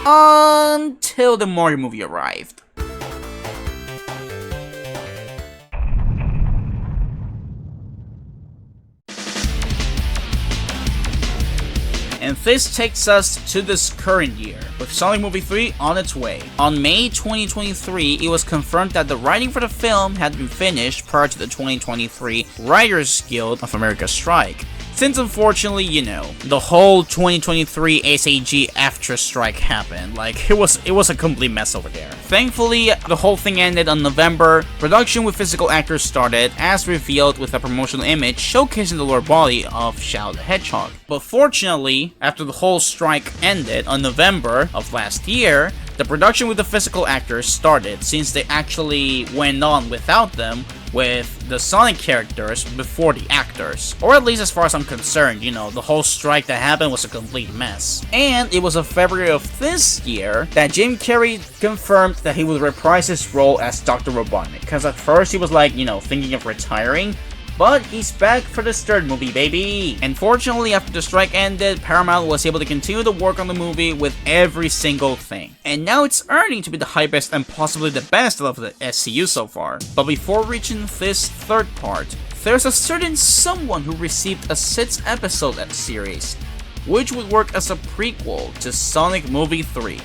Until the Mario movie arrived. And this takes us to this current year, with Sonic Movie 3 on its way. On May 2023, it was confirmed that the writing for the film had been finished prior to the 2023 Writers Guild of America strike. Since unfortunately, the whole 2023 SAG-AFTRA strike happened. Like, it was a complete mess over there. Thankfully, the whole thing ended on November. Production with physical actors started, as revealed with a promotional image showcasing the lower body of Shadow the Hedgehog. But fortunately, after the whole strike ended on November of last year, the production with the physical actors started, since they actually went on without them with the Sonic characters before the actors. Or at least as far as I'm concerned, the whole strike that happened was a complete mess. And it was in February of this year that Jim Carrey confirmed that he would reprise his role as Dr. Robotnik. Because at first he was like, thinking of retiring. But he's back for this third movie, baby! And fortunately, after the strike ended, Paramount was able to continue to work on the movie with every single thing. And now it's earning to be the hypest and possibly the best of the SCU so far. But before reaching this third part, there's a certain someone who received a 6th episode of the series, which would work as a prequel to Sonic Movie 3.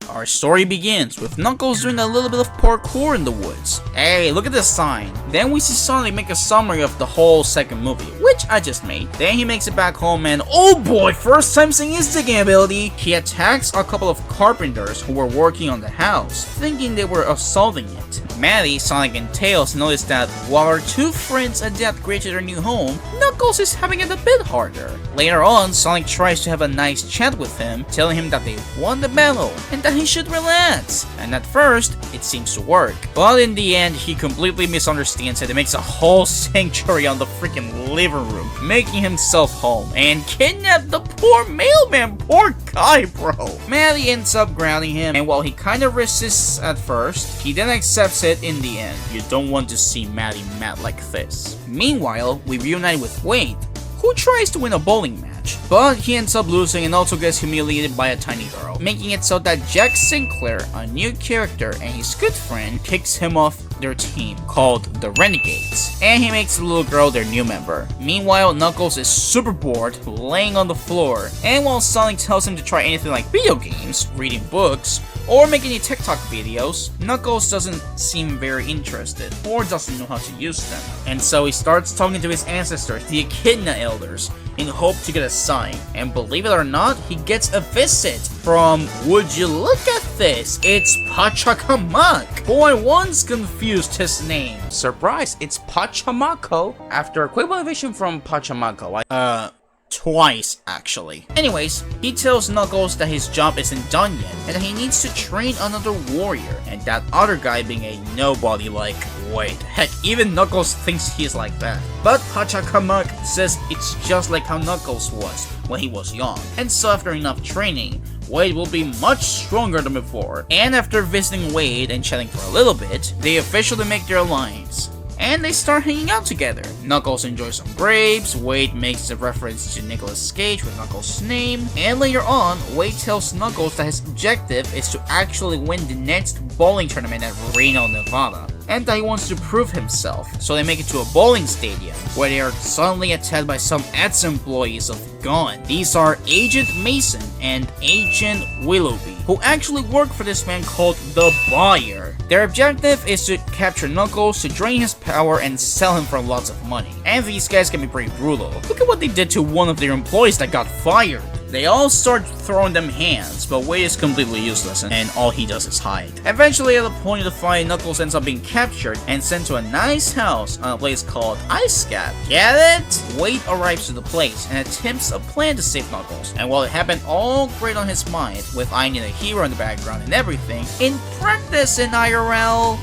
Our story begins with Knuckles doing a little bit of parkour in the woods. Hey, look at this sign. Then we see Sonic make a summary of the whole second movie, which I just made. Then he makes it back home and, oh boy, first time seeing his digging ability, he attacks a couple of carpenters who were working on the house, thinking they were assaulting it. Maddie, Sonic, and Tails notice that while our two friends adapt great to their new home, Knuckles is having it a bit harder. Later on, Sonic tries to have a nice chat with him, telling him that they won the battle, and that he should relax. And at first, it seems to work. But in the end, he completely misunderstands it and makes a whole sanctuary on the freaking living room, making himself home, and kidnap the poor mailman. Poor guy, bro. Maddie ends up grounding him, and while he kinda resists at first, he then accepts it in the end. You don't want to see Maddie mad like this. Meanwhile, we reunite with Wade, who tries to win a bowling match, but he ends up losing and also gets humiliated by a tiny girl, making it so that Jack Sinclair, a new character and his good friend, kicks him off their team called the Renegades, and he makes the little girl their new member. Meanwhile, Knuckles is super bored, laying on the floor, and while Sonic tells him to try anything like video games, reading books, or making any TikTok videos, Knuckles doesn't seem very interested, or doesn't know how to use them. And so he starts talking to his ancestors, the Echidna Elders, in hope to get a sign. And believe it or not, he gets a visit from, would you look at this, it's Pachacamac, who I once confused his name. Surprise, it's Pachamako. After a quick motivation from Pachamako, twice, actually. Anyways, he tells Knuckles that his job isn't done yet, and that he needs to train another warrior, and that other guy being a nobody like Wade. Heck, even Knuckles thinks he's like that. But Pachacamac says it's just like how Knuckles was when he was young, and so after enough training, Wade will be much stronger than before. And after visiting Wade and chatting for a little bit, they officially make their alliance. And they start hanging out together. Knuckles enjoys some grapes, Wade makes a reference to Nicolas Cage with Knuckles' name, and later on, Wade tells Knuckles that his objective is to actually win the next bowling tournament at Reno, Nevada, and that he wants to prove himself. So they make it to a bowling stadium, where they are suddenly attacked by some ex-employees of Gon. These are Agent Mason and Agent Willoughby, who actually work for this man called the Buyer. Their objective is to capture Knuckles, to drain his power, and sell him for lots of money. And these guys can be pretty brutal. Look at what they did to one of their employees that got fired. They all start throwing them hands, but Wade is completely useless and all he does is hide. Eventually, at the point of the fight, Knuckles ends up being captured and sent to a nice house on a place called Ice Cap. Get it? Wade arrives to the place and attempts a plan to save Knuckles. And while it happened all great on his mind, with I Need a Hero in the background and everything, in practice in IRL,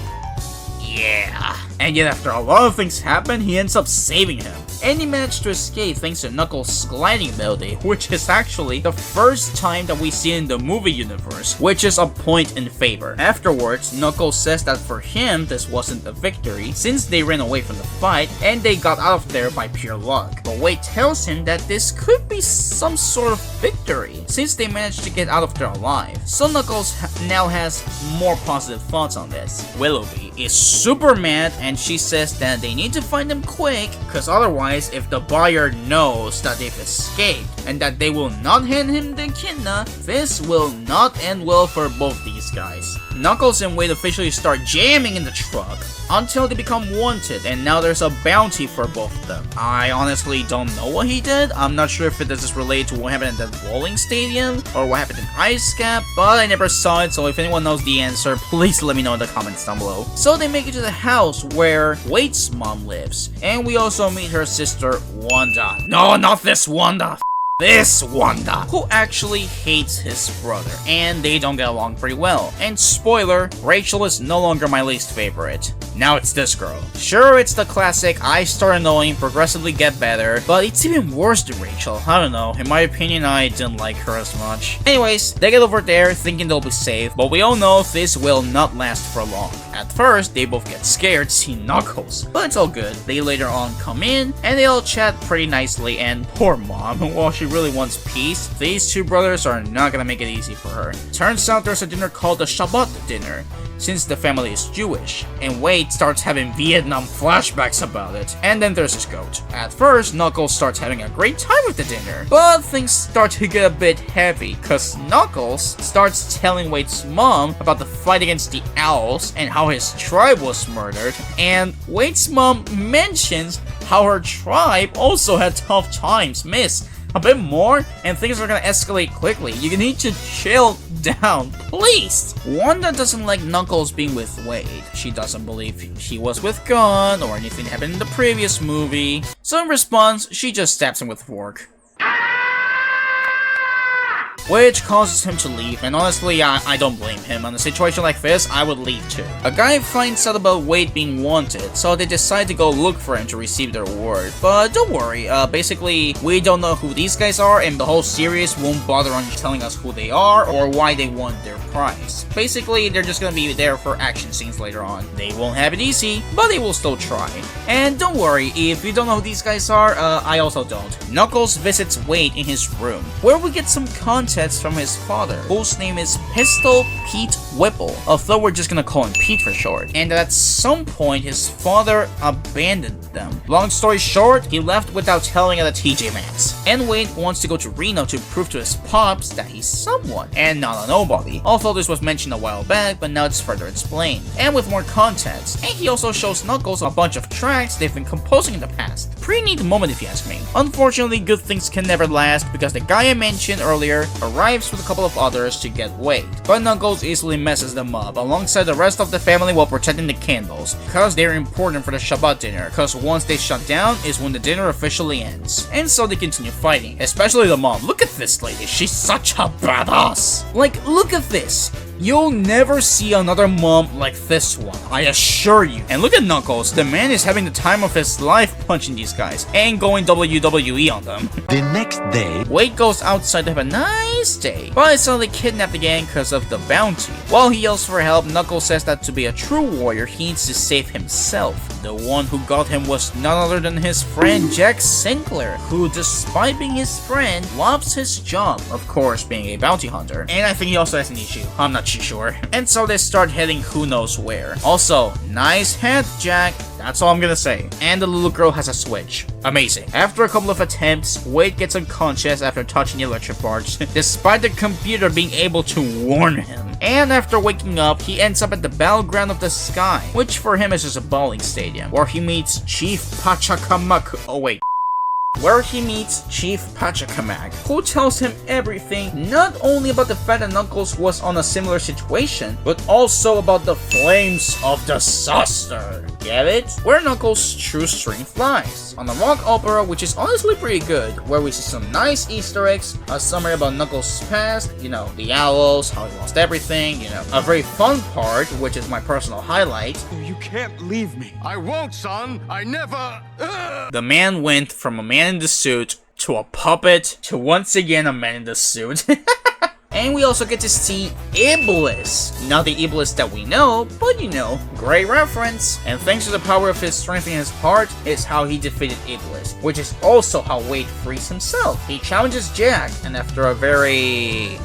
yeah. And yet after a lot of things happen, he ends up saving him. And he managed to escape thanks to Knuckles' gliding ability, which is actually the first time that we see it in the movie universe, which is a point in favor. Afterwards, Knuckles says that for him, this wasn't a victory, since they ran away from the fight, and they got out of there by pure luck. But Wade tells him that this could be some sort of victory, since they managed to get out of there alive. So Knuckles now has more positive thoughts on this. Willoughby is super mad, and she says that they need to find him quick, cause otherwise, if the Buyer knows that they've escaped and that they will not hand him the echidna, this will not end well for both these guys. Knuckles and Wade officially start jamming in the truck until they become wanted, and now there's a bounty for both of them. I honestly don't know what he did. I'm not sure if this is related to what happened at the bowling stadium or what happened in Ice Cap, but I never saw it, so if anyone knows the answer, please let me know in the comments down below. So they make it to the house where Wade's mom lives, and we also meet her sister Wanda. No, not this Wanda. This Wanda, who actually hates his brother, and they don't get along pretty well. And spoiler, Rachel is no longer my least favorite. Now it's this girl. Sure, it's the classic I start annoying, progressively get better, but it's even worse than Rachel. I don't know, in my opinion, I didn't like her as much. Anyways, they get over there thinking they'll be safe, but we all know this will not last for long. At first, they both get scared to see Knuckles, but it's all good. They later on come in, and they all chat pretty nicely, and poor mom, while she really wants peace, these two brothers are not gonna make it easy for her. Turns out there's a dinner called the Shabbat dinner, since the family is Jewish, and Wade starts having Vietnam flashbacks about it. And then there's his goat. At first, Knuckles starts having a great time with the dinner, but things start to get a bit heavy, cause Knuckles starts telling Wade's mom about the fight against the owls and how his tribe was murdered, and Wade's mom mentions how her tribe also had tough times. Miss, a bit more and things are gonna escalate quickly. You need to chill down, please. Wanda doesn't like Knuckles being with Wade. She doesn't believe he was with Gon or anything that happened in the previous movie. So in response, she just stabs him with a fork, which causes him to leave, and honestly, I don't blame him. On a situation like this, I would leave too. A guy finds out about Wade being wanted, so they decide to go look for him to receive their reward. But don't worry, basically, we don't know who these guys are, and the whole series won't bother on telling us who they are or why they won their prize. Basically, they're just gonna be there for action scenes later on. They won't have it easy, but they will still try. And don't worry, if you don't know who these guys are, I also don't. Knuckles visits Wade in his room, where we get some context from his father, whose name is Pistol Pete Whipple, although we're just gonna call him Pete for short. And at some point, his father abandoned them. Long story short, he left without telling at a TJ Maxx. And Wade wants to go to Reno to prove to his pops that he's someone, and not a nobody. Although this was mentioned a while back, but now it's further explained, and with more context. And he also shows Knuckles a bunch of tracks they've been composing in the past. Pretty neat moment if you ask me. Unfortunately, good things can never last because the guy I mentioned earlier arrives with a couple of others to get Wade. But Knuckles easily messes them up alongside the rest of the family while protecting the candles because they're important for the Shabbat dinner, because once they shut down is when the dinner officially ends. And so they continue fighting, especially the mom. Look at this lady, she's such a badass. Like, look at this. You'll never see another mom like this one, I assure you. And look at Knuckles, the man is having the time of his life punching these guys and going WWE on them. The next day, Wade goes outside to have a nice day, but is suddenly kidnapped again because of the bounty. While he yells for help, Knuckles says that to be a true warrior, he needs to save himself. The one who got him was none other than his friend Jack Sinclair, who, despite being his friend, loves his job, of course being a bounty hunter. And I think he also has an issue, I'm not too sure. And so they start heading who knows where. Also, nice head, Jack. That's all I'm gonna say. And the little girl has a switch. Amazing. After a couple of attempts, Wade gets unconscious after touching the electric parts, despite the computer being able to warn him. And after waking up, he ends up at the battleground of the sky, which for him is just a bowling stadium, where he meets Chief Pachacamac. Oh wait. Where he meets Chief Pachacamac, who tells him everything, not only about the fact that Knuckles was on a similar situation, but also about the flames of disaster. Get it? Where Knuckles' true strength lies. On the rock opera, which is honestly pretty good, where we see some nice Easter eggs, a summary about Knuckles' past, you know, the owls, how he lost everything, you know, a very fun part, which is my personal highlight. You can't leave me. I won't, son. I never. The man went from a man in the suit to a puppet to once again a man in the suit. And we also get to see Iblis. Not the Iblis that we know, but you know, great reference. And thanks to the power of his strength in his heart is how he defeated Iblis, which is also how Wade frees himself. He challenges Jack, and after a very,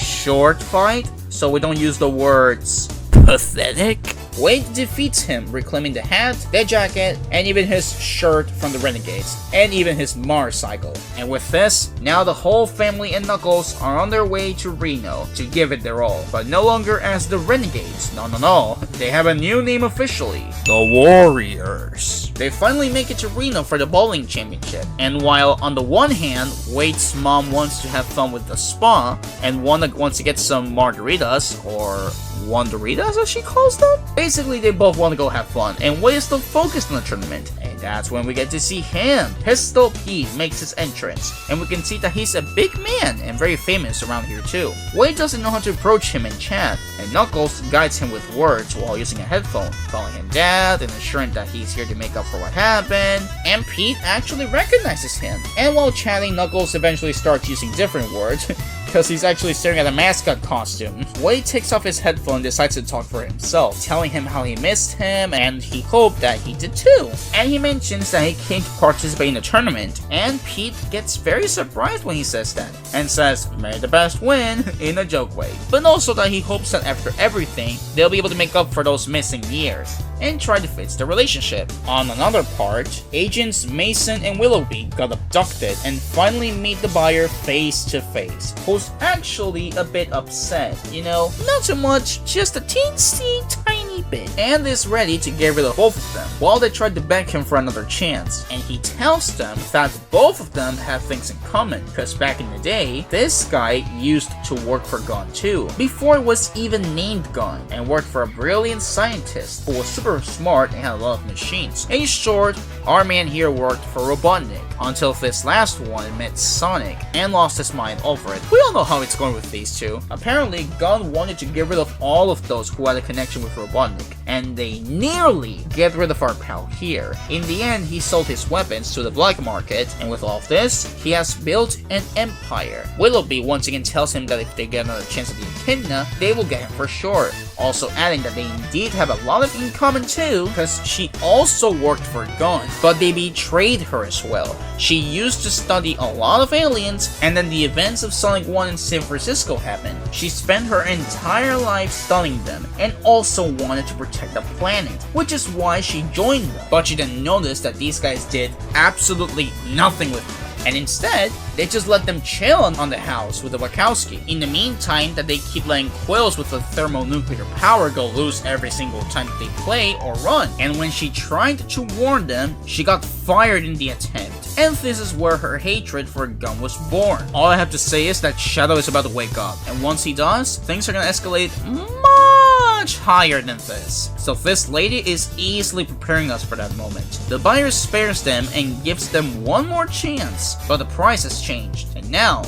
short fight, so we don't use the words pathetic, Wade defeats him, reclaiming the hat, the jacket, and even his shirt from the Renegades, and even his motorcycle. And with this, now the whole family and Knuckles are on their way to Reno to give it their all, but no longer as the Renegades. No, they have a new name officially, the Warriors. They finally make it to Reno for the bowling championship, and while on the one hand, Wade's mom wants to have fun with the spa, and wants to get some margaritas, or Wonderitas as she calls them? Basically, they both want to go have fun, and Wade is still focused on the tournament, and that's when we get to see him. Pistol Pete makes his entrance, and we can see that he's a big man and very famous around here too. Wade doesn't know how to approach him and chat, and Knuckles guides him with words while using a headphone, calling him dad and assuring that he's here to make up for what happened, and Pete actually recognizes him. And while chatting, Knuckles eventually starts using different words, because he's actually staring at a mascot costume. Wade takes off his headphone and decides to talk for himself, telling him how he missed him and he hoped that he did too. And he mentions that he came to participate in the tournament, and Pete gets very surprised when he says that, and says, "May the best win," in a joke way. But also that he hopes that after everything, they'll be able to make up for those missing years, and try to fix the relationship. On another part, Agents Mason and Willoughby got abducted and finally meet the buyer face to face, who's actually a bit upset, you know, not too much, just a teensy tiny bit, and is ready to get rid of both of them, while they try to beg him for another chance. And he tells them that both of them have things in common, because back in the day, this guy used to work for Gon too, before it was even named Gon, and worked for a brilliant scientist who was super smart and had a lot of machines. In short, our man here worked for Robotnik, until this last one met Sonic and lost his mind over it. We all know how it's going with these two. Apparently, Gon wanted to get rid of all of those who had a connection with Robotnik, and they nearly get rid of our pal here. In the end, he sold his weapons to the black market, and with all of this, he has built an empire. Willoughby once again tells him that if they get another chance at the Echidna, they will get him for sure. Also adding that they indeed have a lot of in common too, because she also worked for Gon, but they betrayed her as well. She used to study a lot of aliens, and then the events of Sonic 1 in San Francisco happened. She spent her entire life studying them, and also wanted to protect the planet, which is why she joined them. But she didn't notice that these guys did absolutely nothing with her. and instead, they just let them chill on the house with the Wachowski. In the meantime, that they keep letting quills with the thermonuclear power go loose every single time that they play or run. And when she tried to warn them, she got fired in the attempt. And this is where her hatred for Gun was born. All I have to say is that Shadow is about to wake up, and once he does, things are gonna escalate much higher than this. So this lady is easily preparing us for that moment. The buyer spares them and gives them one more chance, but the price has changed, and now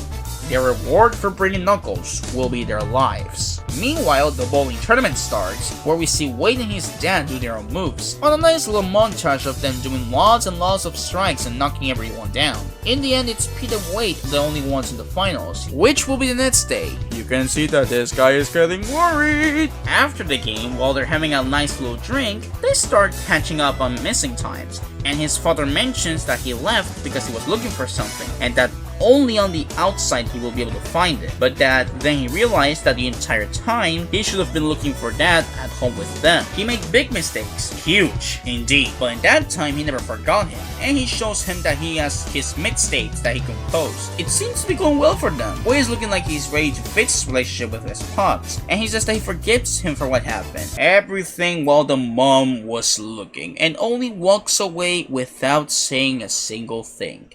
their reward for bringing Knuckles will be their lives. Meanwhile, the bowling tournament starts, where we see Wade and his dad do their own moves, on a nice little montage of them doing lots and lots of strikes and knocking everyone down. In the end, it's Pete and Wade the only ones in the finals, which will be the next day. You can see that this guy is getting worried. After the game, while they're having a nice little drink, they start catching up on missing times, and his father mentions that he left because he was looking for something, and that only on the outside he will be able to find it, but that then he realized that the entire time he should have been looking for Dad at home with them. He made big mistakes, huge indeed, but in that time he never forgot him, and he shows him that he has his mixtapes that he composed. It seems to be going well for them. Wade is looking like he's ready to fix his relationship with his pops, and he says that he forgives him for what happened. Everything while the mom was looking, and only walks away without saying a single thing.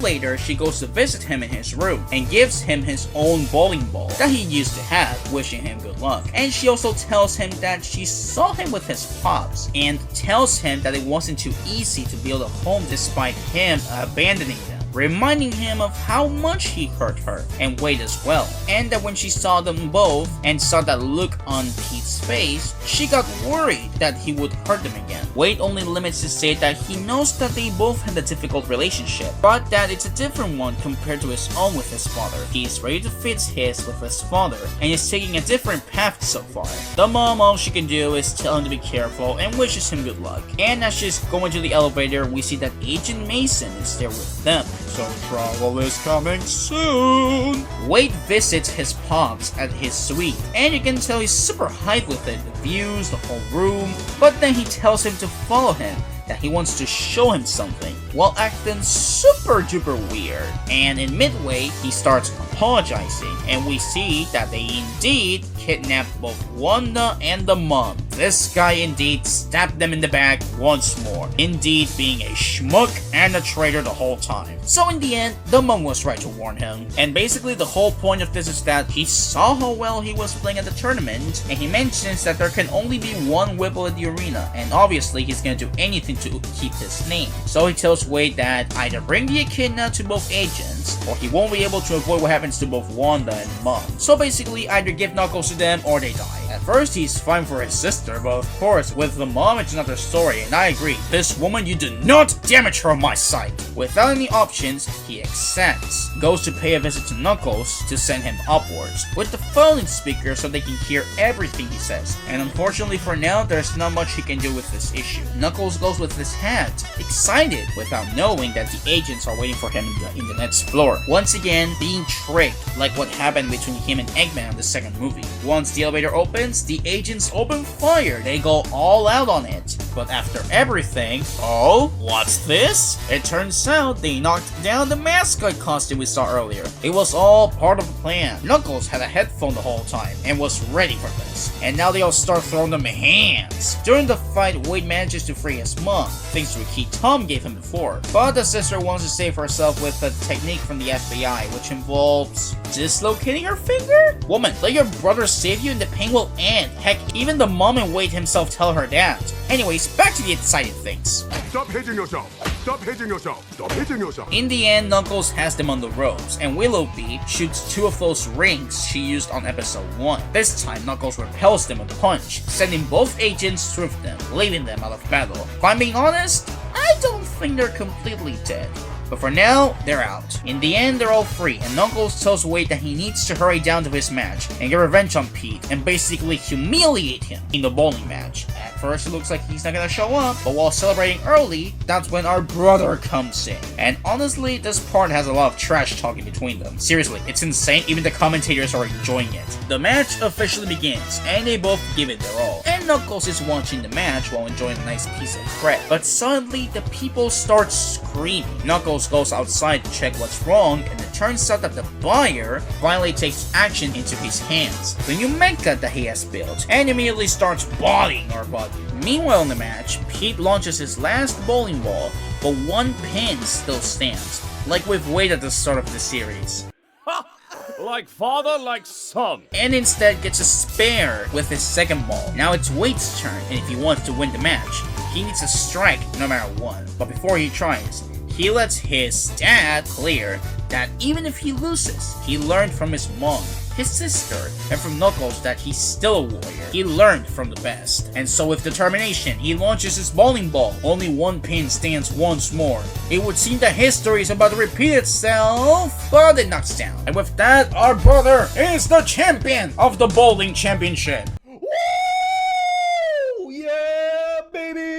Later, she goes to visit him in his room and gives him his own bowling ball that he used to have, wishing him good luck. And she also tells him that she saw him with his pops and tells him that it wasn't too easy to build a home despite him abandoning them, reminding him of how much he hurt her and Wade as well, and that when she saw them both and saw that look on Pete's face, she got worried that he would hurt them again. Wade only limits to say that he knows that they both had a difficult relationship, but that it's a different one compared to his own with his father. He is ready to fix his with his father and is taking a different path so far. The mom, all she can do is tell him to be careful and wishes him good luck. And as she's going to the elevator, we see that Agent Mason is there with them. So trouble is coming soon. Wade visits his pops at his suite, and you can tell he's super hyped with it, the views, the whole room, but then he tells him to follow him, that he wants to show him something, while acting super duper weird. And in midway, he starts apologizing, and we see that they indeed kidnapped both Wanda and the mom. This guy indeed stabbed them in the back once more, indeed being a schmuck and a traitor the whole time. So in the end, the mom was right to warn him, and basically the whole point of this is that he saw how well he was playing at the tournament, and he mentions that there can only be one Whipple at the arena, and obviously he's gonna do anything to keep his name. So he tells Wade that either bring the echidna to both agents, or he won't be able to avoid what happens to both Wanda and Mom. So basically, either give Knuckles to them or they die. At first, he's fine for his sister, but of course, with the mom, it's another story, and I agree. This woman, you do not damage her on my sight. Without any options, he accepts. Goes to pay a visit to Knuckles to send him upwards, with the phone in speaker so they can hear everything he says. And unfortunately for now, there's not much he can do with this issue. Knuckles goes with his hat, excited, without knowing that the agents are waiting for him in the next floor. Once again, being tricked, like what happened between him and Eggman in the second movie. Once the elevator opens, the agents open fire. They go all out on it. But after everything, oh, what's this? It turns out they knocked down the mascot costume we saw earlier. It was all part of the plan. Knuckles had a headphone the whole time and was ready for this. And now they all start throwing them hands. During the fight, Wade manages to free his mom, thanks to a key Tom gave him before. But the sister wants to save herself with a technique from the FBI, which involves dislocating her finger? Woman, let your brother save you and the pain will end. Heck, even the mom and Wade himself tell her that. Anyways, back to the exciting things. Stop hitting yourself! Stop hitting yourself! Stop hitting yourself! In the end, Knuckles has them on the ropes, and Willoughby shoots 2 of those rings she used on episode 1. This time, Knuckles repels them with a punch, sending both agents through them, leaving them out of battle. If I'm being honest, I don't think they're completely dead. But for now, they're out. In the end, they're all free, and Knuckles tells Wade that he needs to hurry down to his match and get revenge on Pete and basically humiliate him in the bowling match. At first, it looks like he's not gonna show up, but while celebrating early, that's when our brother comes in. And honestly, this part has a lot of trash talking between them. Seriously, it's insane, even the commentators are enjoying it. The match officially begins, and they both give it their all. And and Knuckles is watching the match while enjoying a nice piece of bread. But suddenly, the people start screaming. Knuckles goes outside to check what's wrong, and it turns out that the buyer finally takes action into his hands. The new mecha that he has built, and immediately starts bodying our body. Meanwhile in the match, Pete launches his last bowling ball, but one pin still stands, like we've waited at the start of the series. Like father, like son. And instead gets a spare with his second ball. Now it's Wade's turn, and if he wants to win the match, he needs a strike no matter what. But before he tries, he lets his dad clear that even if he loses, he learned from his mom, his sister, and from Knuckles that he's still a warrior. He learned from the best. And so with determination, he launches his bowling ball. Only one pin stands once more. It would seem that history is about to repeat itself, but it knocks down. And with that, our brother is the champion of the bowling championship.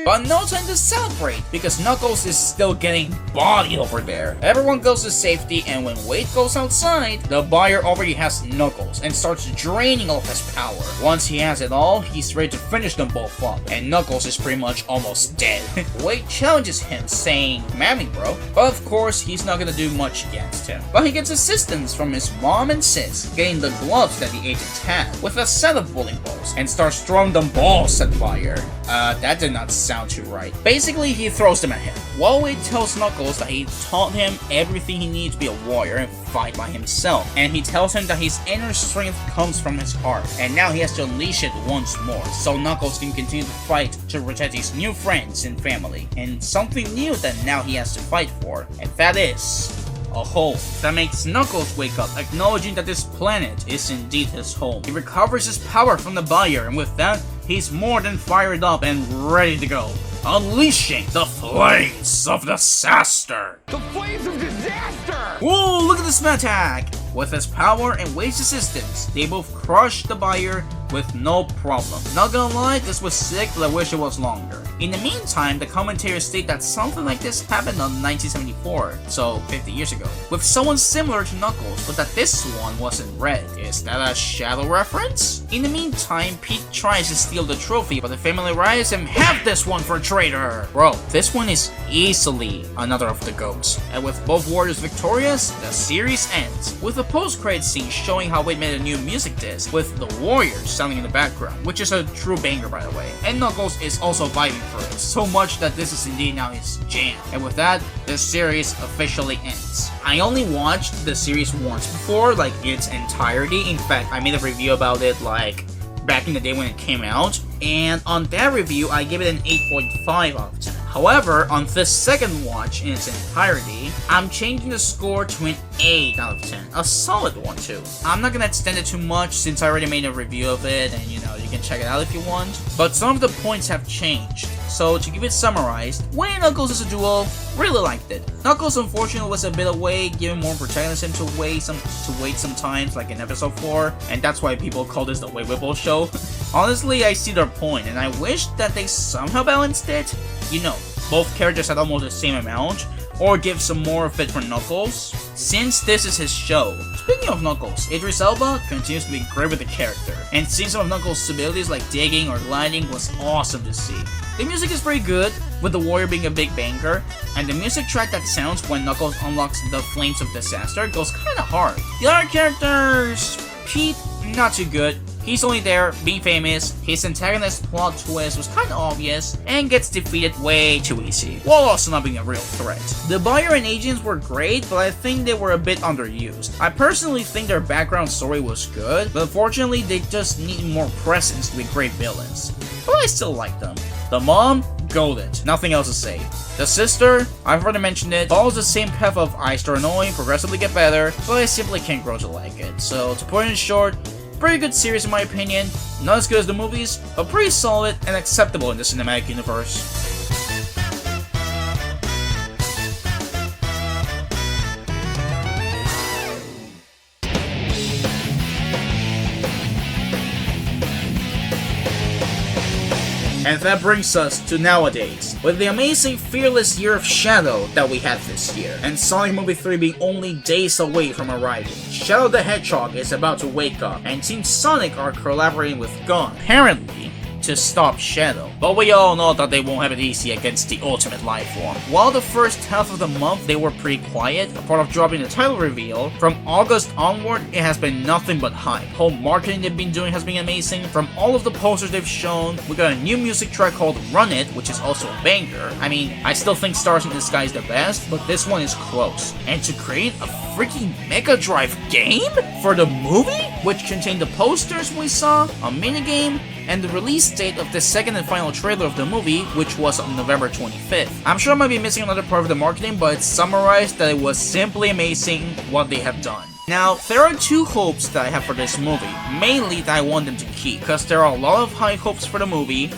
But no time to celebrate, because Knuckles is still getting bodied over there. Everyone goes to safety, and when Wade goes outside, the buyer already has Knuckles and starts draining all of his power. Once he has it all, he's ready to finish them both up, and Knuckles is pretty much almost dead. Wade challenges him, saying, "Mammy, bro." But of course, he's not gonna do much against him. But he gets assistance from his mom and sis, getting the gloves that the agents had, with a set of bowling balls, and starts throwing them balls at the buyer. That did not sound too right. Basically, he throws them at him. While Wade tells Knuckles that he taught him everything he needs to be a warrior and fight by himself. And he tells him that his inner strength comes from his heart, and now he has to unleash it once more, so Knuckles can continue to fight to protect his new friends and family. And something new that now he has to fight for, and that is a home. That makes Knuckles wake up, acknowledging that this planet is indeed his home. He recovers his power from the buyer, and with that, he's more than fired up and ready to go, unleashing the flames of disaster. The flames of disaster! Whoa, look at this attack! With his power and Wade's assistance, they both crushed the buyer with no problem. Not gonna lie, this was sick, but I wish it was longer. In the meantime, the commentators state that something like this happened in 1974, so 50 years ago, with someone similar to Knuckles, but that this one wasn't red. Is that a shadow reference? In the meantime, Pete tries to steal the trophy, but the family riots him, "Have this one for traitor!" Bro, this one is easily another of the GOATs. And with both warriors victorious, the series ends, with a post-credit scene showing how Wade made a new music disc, with the warriors sounding in the background, which is a true banger by the way. And Knuckles is also vibing for it, so much that this is indeed now his jam. And with that, the series officially ends. I only watched the series once before, like its entirety. In fact, I made a review about it like back in the day when it came out, and on that review I gave it an 8.5 out of 10. However, on this second watch in its entirety, I'm changing the score to an 8 out of 10. A solid one too. I'm not gonna extend it too much since I already made a review of it, and you know, you can check it out if you want. But some of the points have changed. So to keep it summarized, Wade and Knuckles as a duo, really liked it. Knuckles unfortunately was a bit away, giving more protagonism to Wade sometimes, like in episode 4, and that's why people call this the Wade Whipple show. Honestly, I see their point, and I wish that they somehow balanced it. You know, both characters had almost the same amount, or give some more of it for Knuckles, since this is his show. Speaking of Knuckles, Idris Elba continues to be great with the character, and seeing some of Knuckles' abilities like digging or gliding was awesome to see. The music is pretty good, with the warrior being a big banger, and the music track that sounds when Knuckles unlocks the Flames of Disaster goes kinda hard. The other characters, Pete, not too good. He's only there, being famous, his antagonist plot twist was kinda obvious, and gets defeated way too easy, while also not being a real threat. The buyer and agents were great, but I think they were a bit underused. I personally think their background story was good, but unfortunately they just need more presence to be great villains. But I still like them. The mom, golden, nothing else to say. The sister, I've already mentioned it, follows the same path of I start annoying, progressively get better, but I simply can't grow to like it. So to put it in short, pretty good series in my opinion, not as good as the movies, but pretty solid and acceptable in the cinematic universe. And that brings us to nowadays, with the amazing fearless year of Shadow that we had this year, and Sonic Movie 3 being only days away from arriving. Shadow the Hedgehog is about to wake up, and Team Sonic are collaborating with Gun. Apparently, to stop Shadow. But we all know that they won't have it easy against the ultimate life form. While the first half of the month they were pretty quiet, apart of dropping the title reveal, from August onward it has been nothing but hype. Whole marketing they've been doing has been amazing. From all of the posters they've shown, we got a new music track called Run It, which is also a banger. I mean, I still think Stars in the Sky is the best, but this one is close. And to create a freaking Mega Drive game for the movie, which contained the posters we saw, a minigame, and the release date of the second and final trailer of the movie, which was on November 25th. I'm sure I might be missing another part of the marketing, but it's summarized that it was simply amazing what they have done. Now, there are two hopes that I have for this movie, mainly that I want them to keep, because there are a lot of high hopes for the movie,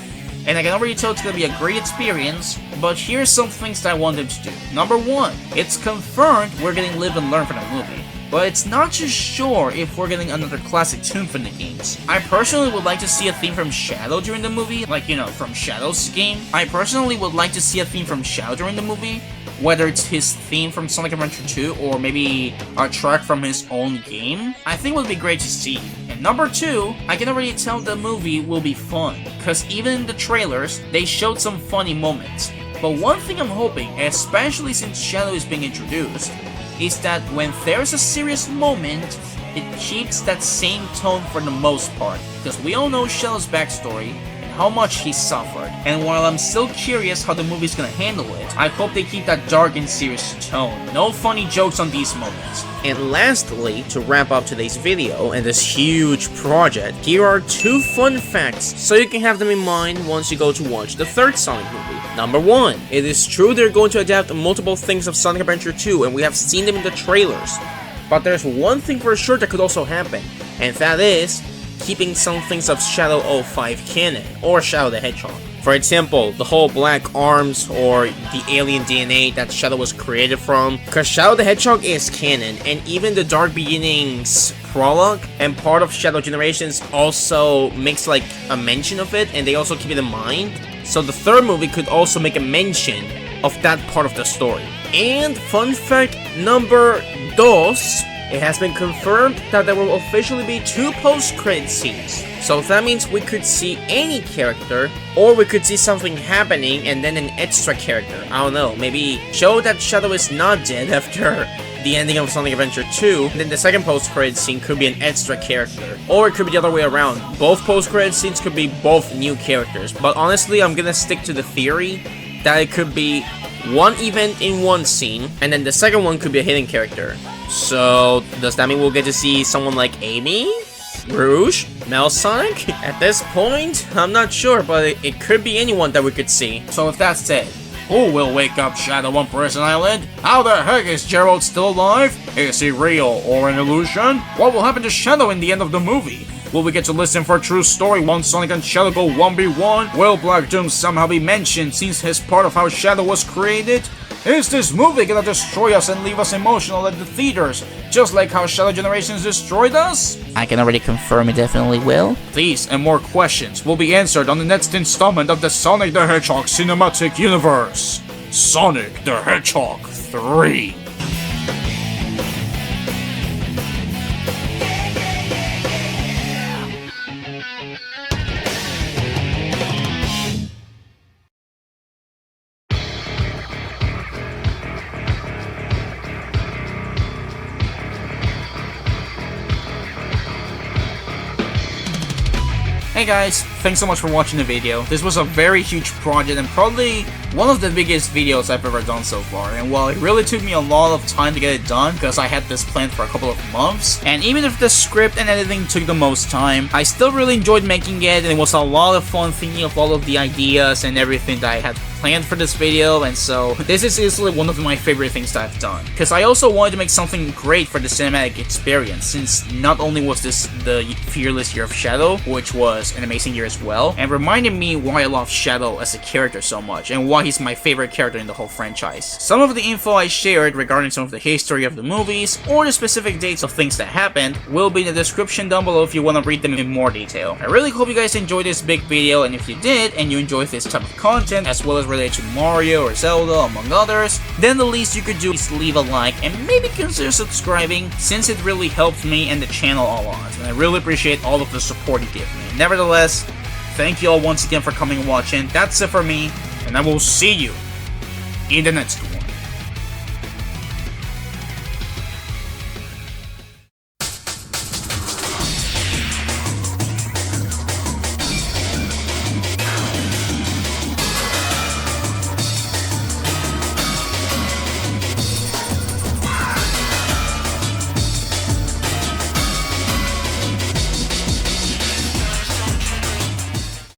and I can already tell it's going to be a great experience, but here's some things that I want them to do. Number one, it's confirmed we're getting Live and Learn for the movie. But it's not too sure if we're getting another classic tune from the games. I personally would like to see a theme from Shadow during the movie, like, you know, from Shadow's game. I personally would like to see a theme from Shadow during the movie, whether it's his theme from Sonic Adventure 2 or maybe a track from his own game. I think it would be great to see. And number two, I can already tell the movie will be fun, because even in the trailers, they showed some funny moments. But one thing I'm hoping, especially since Shadow is being introduced, is that when there's a serious moment, it keeps that same tone for the most part, because we all know Shadow's backstory and how much he suffered, and while I'm still curious how the movie's gonna handle it, I hope they keep that dark and serious tone. No funny jokes on these moments. And lastly, to wrap up today's video and this huge project, here are two fun facts so you can have them in mind once you go to watch the third Sonic movie. Number one, it is true they're going to adapt multiple things of Sonic Adventure 2 and we have seen them in the trailers. But there's one thing for sure that could also happen, and that is keeping some things of Shadow 05 canon, or Shadow the Hedgehog. For example, the whole black arms or the alien DNA that Shadow was created from, because Shadow the Hedgehog is canon, and even the Dark Beginnings prologue and part of Shadow Generations also makes like a mention of it, and they also keep it in mind. So the third movie could also make a mention of that part of the story. And fun fact number dos, it has been confirmed that there will officially be 2 post-credit scenes. So that means we could see any character, or we could see something happening and then an extra character. I don't know, maybe show that Shadow is not dead after the ending of Sonic Adventure 2, and then the second post-credit scene could be an extra character. Or it could be the other way around. Both post-credit scenes could be both new characters. But honestly, I'm gonna stick to the theory that it could be one event in one scene, and then the second one could be a hidden character. So, does that mean we'll get to see someone like Amy? Rouge? Mel Sonic? At this point, I'm not sure, but it could be anyone that we could see. So with that said, who will wake up Shadow on Prison Island? How the heck is Gerald still alive? Is he real or an illusion? What will happen to Shadow in the end of the movie? Will we get to listen for a true story once Sonic and Shadow go 1v1? Will Black Doom somehow be mentioned since he's part of how Shadow was created? Is this movie gonna destroy us and leave us emotional at the theaters, just like how Shadow Generations destroyed us? I can already confirm it definitely will. These and more questions will be answered on the next installment of the Sonic the Hedgehog Cinematic Universe. Sonic the Hedgehog 3. Hey guys, thanks so much for watching the video. This was a very huge project and probably one of the biggest videos I've ever done so far, and while it really took me a lot of time to get it done because I had this planned for a couple of months, and even if the script and editing took the most time, I still really enjoyed making it, and it was a lot of fun thinking of all of the ideas and everything that I had planned for this video, and so this is easily one of my favorite things that I've done. Because I also wanted to make something great for the cinematic experience, since not only was this the Fearless Year of Shadow, which was an amazing year as well, and reminded me why I love Shadow as a character so much, and why he's my favorite character in the whole franchise. Some of the info I shared regarding some of the history of the movies, or the specific dates of things that happened, will be in the description down below if you want to read them in more detail. I really hope you guys enjoyed this big video, and if you did, and you enjoyed this type of content, as well as related to Mario or Zelda, among others, then the least you could do is leave a like and maybe consider subscribing, since it really helps me and the channel a lot, and I really appreciate all of the support you give me. Nevertheless, thank you all once again for coming and watching. That's it for me, and I will see you in the next one.